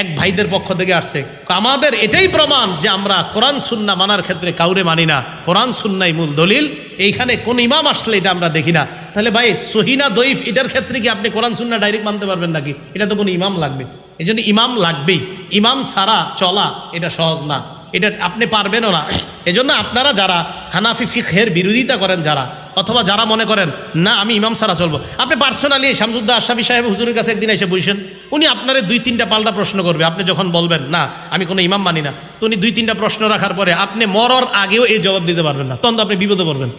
এক ভাইদের পক্ষ থেকে আসছে, আমাদের এটাই প্রমাণ যে আমরা কোরআন সুন্নাহ মানার ক্ষেত্রে কাউরে মানি না, কোরআন সুন্নাহই মূল দলিল, এইখানে কোন ইমাম আসলে এটা আমরা দেখি না। তাহলে ভাই সহিহ না দঈফ এটার ক্ষেত্রে কি আপনি কোরআন সুন্নাহ ডাইরেক্ট মানতে পারবেন নাকি? এটা তো কোনো ইমাম লাগবে। এই জন্য ইমাম লাগবেই, ইমাম ছাড়া চলা এটা সহজ না, এটা আপনি পারবেনও না। এজন্য আপনারা যারা হানাফি ফিকহের বিরোধিতা করেন, যারা অথবা যারা মনে করেন না আমি ইমাম ছাড়া চলবো, আপনি পার্সোনালি শামসুদ্দা আশরাফি সাহেব হুজুরের কাছে একদিন এসে বসেন, উনি আপনারে 2-3টা পাল্টা প্রশ্ন করবে। আপনি যখন বলবেন না আমি কোনো ইমাম মানি না, তো উনি 2-3টা প্রশ্ন রাখার পরে আপনি মরার আগেও এই জবাব দিতে পারবেন না, তখন তো আপনি বিপদে পড়বেন।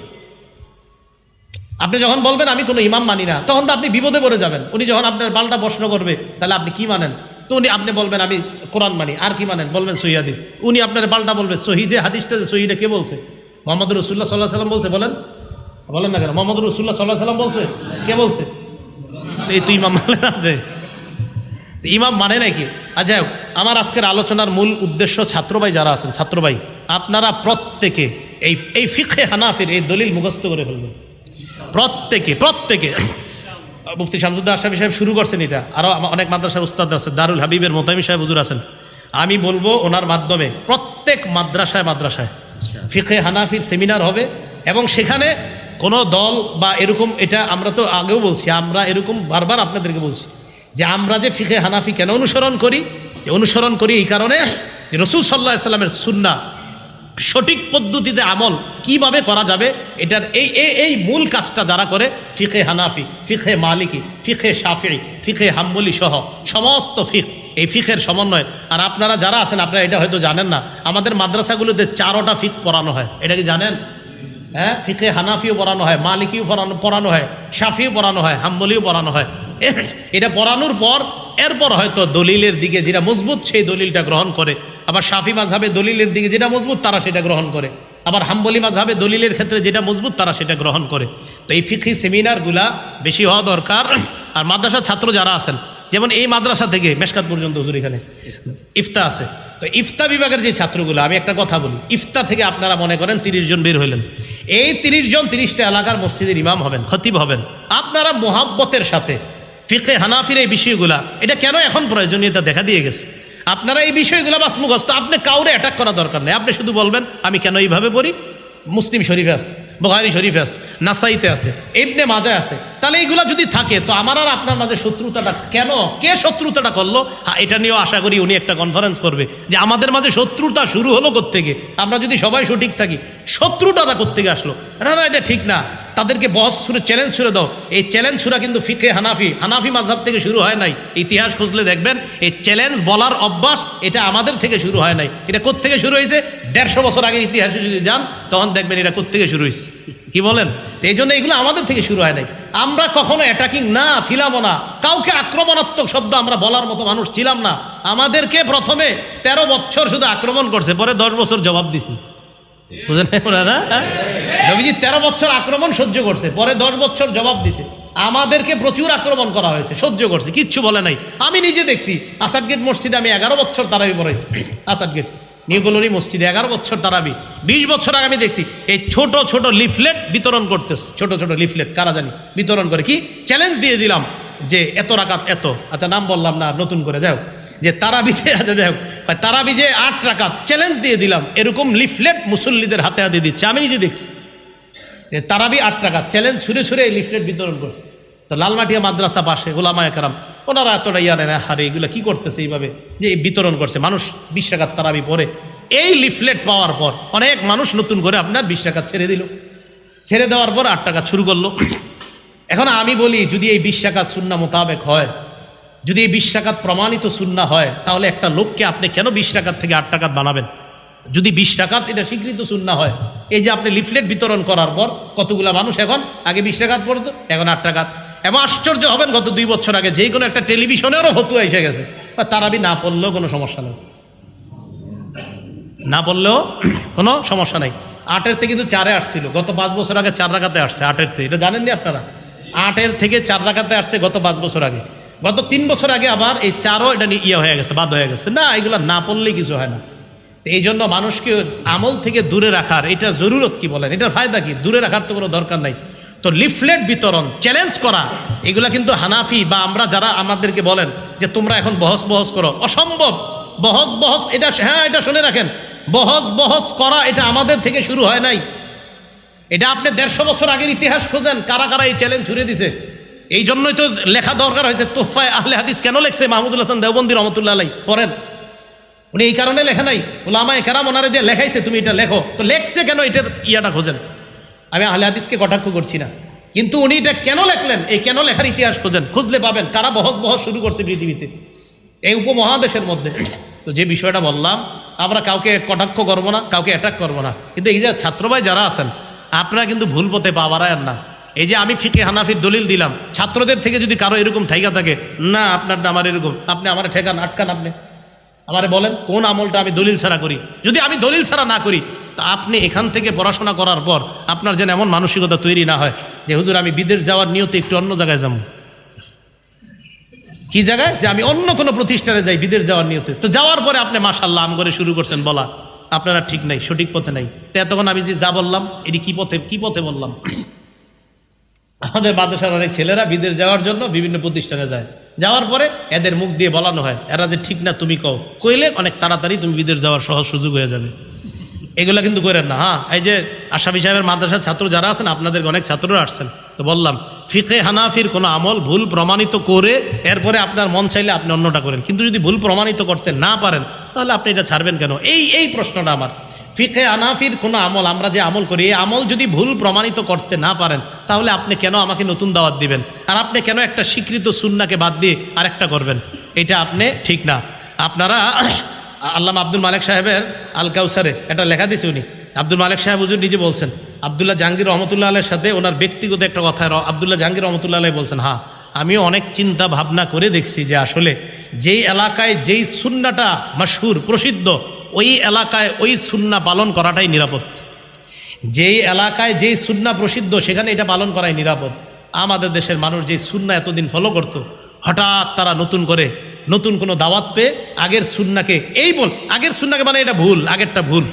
আপনি যখন বলবেন আমি কোনো ইমাম মানি না, তখন তো আপনি বিপদে পড়ে যাবেন। উনি যখন আপনার পাল্টা প্রশ্ন করবে তাহলে আপনি কি মানেন, তো উনি আপনি বলবেন আমি কোরআন মানি, আর কি মানেন? বলবেন সহিহ হাদিস। উনি আপনার পাল্টা বলবে সহিহ যে হাদিসটা, যে সহিহটা কে বলছে? মুহাম্মদ রাসূলুল্লাহ সাল্লাল্লাহু আলাইহি ওয়াসাল্লাম বলছে। বলেন না কেন? মুহাম্মদ রাসূলুল্লাহ সাল্লাল্লাহু আলাইহি ওয়াসাল্লাম বলছে, কে বলছে? তো এই তুই ইমাম মানে না, আপনি ইমাম মানে নাকি? আচ্ছা, আমার আজকের আলোচনার মূল উদ্দেশ্য ছাত্র ভাই যারা আছেন, ছাত্র ভাই আপনারা প্রত্যেকে এই ফিকহে হানাফির এই দলিল মুখস্থ করে ফেলবেন, প্রত্যেকে। মুফতি শামসুদ্দা আশরাফি সাহেব শুরু করছেন এটা, আরও অনেক মাদ্রাসার উস্তাদ আছে, দারুল হাবিবের মোতামি সাহেব হুজুর আছেন। আমি বলবো ওনার মাধ্যমে প্রত্যেক মাদ্রাসায় ফিকহে হানাফির সেমিনার হবে, এবং সেখানে কোনো দল বা এরকম, এটা আমরা তো আগেও বলছি, আমরা এরকম বারবার আপনাদেরকে বলছি যে আমরা যে ফিকহে হানাফি কেন অনুসরণ করি এই কারণে যে রাসূল সাল্লাল্লাহু আলাইহি ওয়াসাল্লামের সুন্নাহ সঠিক পদ্ধতিতে আমল কিভাবে করা যাবে, এটার এই মূল কাজটা যারা করে, ফিকহে হানাফি, ফিকহে মালিকি, ফিকহে শাফিঈ, ফিকহে হাম্বলি সহ সমস্ত এই ফিকহের সমন্বয়। আর আপনারা যারা আছেন আপনারা এটা হয়তো জানেন না, আমাদের মাদ্রাসাগুলোতে 4টা ফিক পড়ানো হয়, এটা কি জানেন? হ্যাঁ, ফিকহে হানাফিও পড়ানো হয়, মালিকিও পড়ানো হয়, শাফিও পড়ানো হয়, হাম্বলিও পড়ানো হয়। এটা পড়ানোর পর এরপর হয়তো দলিলের দিকে যেটা মজবুত সেই দলিলটা গ্রহণ করে, আবার শাফি মাযহাবে দলিলের দিকে যেটা মজবুত তারা সেটা গ্রহণ করে, আবার হাম্বলি মাযহাবে দলিলের ক্ষেত্রে যেটা মজবুত তারা সেটা গ্রহণ করে। তো এই ফিকহি সেমিনারগুলা বেশি হওয়া দরকার। আর মাদ্রাসার ছাত্র যারা আছেন, যেমন এই মাদ্রাসা থেকে মেশকাত পর্যন্ত হুজুর এখানে ইফতা আছে, তো ইফতা বিভাগের যে ছাত্রগুলো, আমি একটা কথা বলি, ইফতা থেকে আপনারা মনে করেন 30 জন বের হইলেন, এই 30 জন 30টা এলাকার মসজিদের ইমাম হবেন, খতিব হবেন। আপনারা মোহাব্বতের সাথে ফিকহে হানাফির এই বিষয়গুলা, এটা কেন এখন প্রয়োজনীয়তা দেখা দিয়ে গেছে, আপনারা এই বিষয়গুলো বাস মুখস্থ, আপনি কাউরে অ্যাটাক করা দরকার নেই, আপনি শুধু বলবেন আমি কেন এইভাবে পড়ি, মুসলিম শরীফে আছে, বুখারী শরীফে আছে, নাসাইতে আছে, ইবনে মাজাহ আছে। তাহলে এইগুলা যদি থাকে তো আমার আর আপনার মাঝে শত্রুতাটা কেন, কে শত্রুতাটা করলো? হ্যাঁ, এটা নিয়েও আশা করি উনি একটা কনফারেন্স করবে যে আমাদের মাঝে শত্রুতা শুরু হলো কোত্থেকে, আমরা যদি সবাই সঠিক থাকি শত্রুতাটা কোত্থেকে আসলো। না, এটা ঠিক না। তাদেরকে বহস ছুড়ে চ্যালেঞ্জ ছুড়ে দাও। এই চ্যালেঞ্জ ছুড়া কিন্তু ফিকে হানাফি মাযহাব থেকে শুরু হয় নাই। ইতিহাস খুঁজলে দেখবেন এই চ্যালেঞ্জ বলার অভ্যাস এটা আমাদের থেকে শুরু হয় নাই। এটা কোত্থেকে শুরু হয়েছে? 150 বছর আগে ইতিহাসে যদি যান তখন দেখবেন এটা কোত্থেকে শুরু হয়েছে। কি বলেন? এই জন্য এগুলো আমাদের থেকে শুরু হয় নাই। আমরা কখনো অ্যাটাকিং না ছিলাম না, কাউকে আক্রমণাত্মক শব্দ আমরা বলার মতো মানুষ ছিলাম না। আমাদেরকে প্রথমে 13 বছর শুধু আক্রমণ করছে, পরে 10 বছর জবাব দিছি। বুঝলেন না? নবীজি 13 বছর আক্রমণ সহ্য করছে, পরে 10 বছর জবাব দিছে। আমাদেরকে প্রচুর আক্রমণ করা হয়েছে, সহ্য করছে, কিচ্ছু বলে নাই। আমি নিজে দেখছি আসাদ গেট মসজিদে আমি 11 বছর তারাবি পড়াইছি। আসাদ গেট নিউ কলোনি মসজিদে 11 বছর তারাবি। 20 বছর আগে আমি দেখছি এই ছোট ছোট লিফলেট বিতরণ করতেছে। ছোট ছোট লিফলেট কারা জানি বিতরণ করে, কি চ্যালেঞ্জ দিয়ে দিলাম যে এত রাকাত এত, আচ্ছা নাম বললাম না, নতুন করে যাও যে তারাবিজে, আচ্ছা যাই হোক তারাবিজে 8 রাকাত চ্যালেঞ্জ দিয়ে দিলাম, এরকম লিফলেট মুসল্লিদের হাতে হাতে দিচ্ছে। আমি নিজে দেখছি যে তারাবি 8 রাকাত চ্যালেঞ্জ ছুঁড়ে ছুঁড়ে এই লিফলেট বিতরণ করছে। তো লালমাটিয়া মাদ্রাসা পাশে ওলামায়ে কেরাম ওনারা এতটা ইয়া নেয়, হারে এগুলো কি করতেছে এইভাবে যে বিতরণ করছে, মানুষ 20 রাকাত তারাবি পড়ে। এই লিফলেট পাওয়ার পর অনেক মানুষ নতুন করে আপনার 20 রাকাত ছেড়ে দিল। ছেড়ে দেওয়ার পর 8 রাকাত শুরু করলো। এখন আমি বলি যদি এই 20 রাকাত সুন্নাহ মোতাবেক হয়, যদি এই 20 রাকাত প্রমাণিত সুন্নাহ হয়, তাহলে একটা লোককে আপনি কেন 20 রাকাত থেকে 8 রাকাত বানাবেন? যদি 20 রাকাত এটা স্বীকৃত সুন্নাহ হয়, এই যে আপনি লিফলেট বিতরণ করার পর কতগুলা মানুষ এখন আগে 20 রাকাত পড়তো, এখন 8 রাকাত। এবং আশ্চর্য হবেন গত 2 বছর আগে যে কোনো একটা টেলিভিশনেরও ফতুয়া এসে গেছে তারাবি না পড়লেও কোনো সমস্যা নেই, না পড়লেও কোনো সমস্যা নাই। 8-এর থেকে কিন্তু 4-এ আসছিল, গত 5 বছর আগে 4 রাকাতে আসছে 8-এর থেকে, এটা জানেননি আপনারা? 8-এর থেকে 4 রাকাতে আসছে গত 5 বছর আগে। গত 3 বছর আগে আবার এই 4ও এটা ইয়ে হয়ে গেছে, বাদ হয়ে গেছে। না, এগুলো না পড়লেই কিছু হয় না। এই জন্য মানুষকে আমল থেকে দূরে রাখার এটা জরুরত কি বলেন, এটার ফায়দা কি? দূরে রাখার তো কোনো দরকার নাই। তো লিফলেট বিতরণ, চ্যালেঞ্জ করা, এগুলা কিন্তু হানাফি বা আমরা যারা আমাদেরকে বলেন যে তোমরা এখন বহস করো, অসম্ভব। বহস এটা, হ্যাঁ এটা শুনে রাখেন, বহস করা এটা আমাদের থেকে শুরু হয় নাই। এটা আপনি 150 বছর আগের ইতিহাস খোঁজেন, কারা কারা এই চ্যালেঞ্জ ছুড়ে দিছে। এই জন্যই তো লেখা দরকার হয়েছে তোহফায়ে আহলে হাদিস। কেন লেখছে? মাহমুদুল হাসান দেওবন্দি রহমতুল্লাহ আলাইহি পড়েন, উনি এই কারণে লেখা নাই, উলামায়ে কেরাম ওনারে দিয়ে লেখাইছে তুমি এটা লেখো। তো লেখছে কেন? এটার ইয়াটা খোঁজেন। আমি আহলে হাদিসকে কটাক্ষ করছি না, কিন্তু উনি এটা কেন লেখলেন, এই কেন লেখার ইতিহাস খোঁজেন, খুঁজলে পাবেন কারা বহস শুরু করছে পৃথিবীতে, এই উপমহাদেশের মধ্যে। তো যে বিষয়টা বললাম, আমরা কাউকে কটাক্ষ করবো না, কাউকে অ্যাটাক করবো না, কিন্তু এই যে ছাত্র ভাই যারা আছেন আপনারা কিন্তু ভুল পথে পা বাড়ায়েন না। এই যে আমি ফিকে হানাফির দলিল দিলাম, ছাত্রদের থেকে যদি কারো এরকম ঠাইকা থাকে, না আপনার না আমার এরকম, আপনি আমার ঠেকান, আটকান, আপনি আমারে বলেন কোন আমলটা আমি দলিল ছাড়া করি। যদি আমি দলিল ছাড়া না করি, তা আপনি এখান থেকে পড়াশোনা করার পর আপনার যেন এমন মানসিকতা তৈরি না হয় যে হুজুর আমি বিদেশ যাওয়ার নিয়তে একটু অন্য জায়গায় যাবো। কি জায়গায়? যে আমি অন্য কোনো প্রতিষ্ঠানে যাই বিদেশ যাওয়ার নিয়তে। তো যাওয়ার পরে আপনি মাশাআল্লাহ আম করে শুরু করছেন বলা, আপনারা ঠিক নাই, সঠিক পথে নাই। তো এতক্ষণ আমি যে যা বললাম এটি কি পথে বললাম? আমাদের মাদ্রাসার অনেক ছেলেরা বিদেশ যাওয়ার জন্য বিভিন্ন প্রতিষ্ঠানে যায়, যাওয়ার পরে এদের মুখ দিয়ে বলানো হয় এরা যে ঠিক না, তুমি কইলে অনেক তাড়াতাড়ি তুমি বিদেশ যাওয়ার সহজ সুযোগ হয়ে যাবে। এগুলা কিন্তু করেন না। হ্যাঁ, এই যে আশরাফি সাহেবের মাদ্রাসার ছাত্র যারা আছেন, আপনাদের অনেক ছাত্ররা আসছেন, তো বললাম ফিকে হানাফির কোনো আমল ভুল প্রমাণিত করে এরপরে আপনার মন চাইলে আপনি অন্যটা করেন, কিন্তু যদি ভুল প্রমাণিত করতে না পারেন তাহলে আপনি এটা ছাড়বেন কেন? এই প্রশ্নটা আমার। ফিকে হানাফির কোনো আমল, আমরা যে আমল করি, এই আমল যদি ভুল প্রমাণিত করতে না পারেন তাহলে আপনি কেন আমাকে নতুন দাওয়াত দিবেন? আর আপনি কেন একটা স্বীকৃত সুন্নাহকে বাদ দিয়ে আরেকটা করবেন? এটা আপনি ঠিক না। আপনারা আল্লামা আব্দুল মালিক সাহেবের আল কাউসারে এটা লেখা দিছে, উনি আব্দুল মালিক সাহেব হুজুর নিজে বলছেন, আব্দুল্লাহ জাহাঙ্গীর রহমতুল্লাহ আলাইহির সাথে ওনার ব্যক্তিগত একটা কথা আব্দুল্লাহ জাহাঙ্গীর রহমতুল্লাহ আলাইহি বলছেন, হ্যাঁ আমিও অনেক চিন্তা ভাবনা করে দেখছি যে আসলে যেই এলাকায় যেই সুন্নাটা মশহুর প্রসিদ্ধ, ওই এলাকায় ওই সুন্না পালন করাটাই নিরাপদ। যেই এলাকায় যেই সুন্না প্রসিদ্ধ সেখানে এটা পালন করাই নিরাপদ। আমাদের দেশের মানুষ যে সুন্না এতদিন ফলো করত, হঠাৎ তারা নতুন করে নতুন কোনো দাওয়াত পেয়ে আগের সুন্নাকে আগের সুন্নাকে মানে এটা ভুল, আগেরটা ভুল,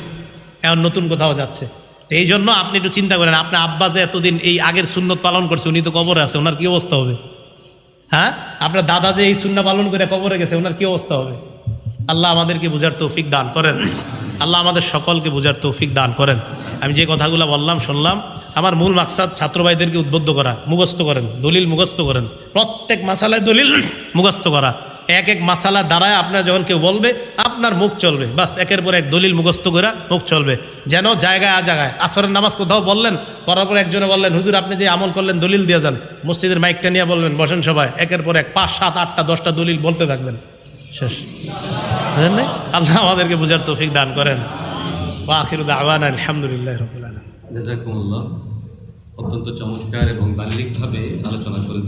এখন নতুন কোথাও যাচ্ছে। তো এই জন্য আপনি একটু চিন্তা করেন, আপনার আব্বা যে এতদিন এই আগের সুন্নত পালন করছে, উনি তো কবরে আছে, ওনার কি অবস্থা হবে? হ্যাঁ, আপনার দাদা যে এই সুন্না পালন করে কবরে গেছে, ওনার কি অবস্থা হবে? আল্লাহ আমাদেরকে বুঝার তৌফিক দান করেন, আল্লাহ আমাদের সকলকে বুঝার তৌফিক দান করেন। আমি যে কথাগুলো বললাম শুনলাম, আমার মূল মাকসাদ ছাত্র ভাইদেরকে উদ্বুদ্ধ করা, মুখস্থ করেন, দলিল মুখস্থ করেন, প্রত্যেক মাসালায় দলিল মুখস্থ করা। এক মাসালা দ্বারায় আপনার যখন কেউ বলবে আপনি আপনার মুখ চলবে, বাস একের পর এক দলিল মুখস্থ করে মুখ চলবে। যেন জায়গায় জায়গায় আসরের নামাজ কোথাও বললেন, পড়ার পর একজনে বললেন হুজুর আপনি যে আমল করলেন দলিল দিয়ে যান, মসজিদের মাইকটা নিয়ে বলবেন বসেন সবাই, একের পর এক 5, 7, 8টা 10টা দলিল বলতে থাকবেন, শেষ। বুঝলেন না? আল্লাহ আমাদেরকে বুঝার তৌফিক দান করেন। ওয়া আখিরু দাওয়ানা আলহামদুলিল্লাহি রাব্বিল আলামিন। জাযাকুমুল্লাহ। অত্যন্ত চমৎকার এবং বাল্যিকভাবে আলোচনা করেছেন।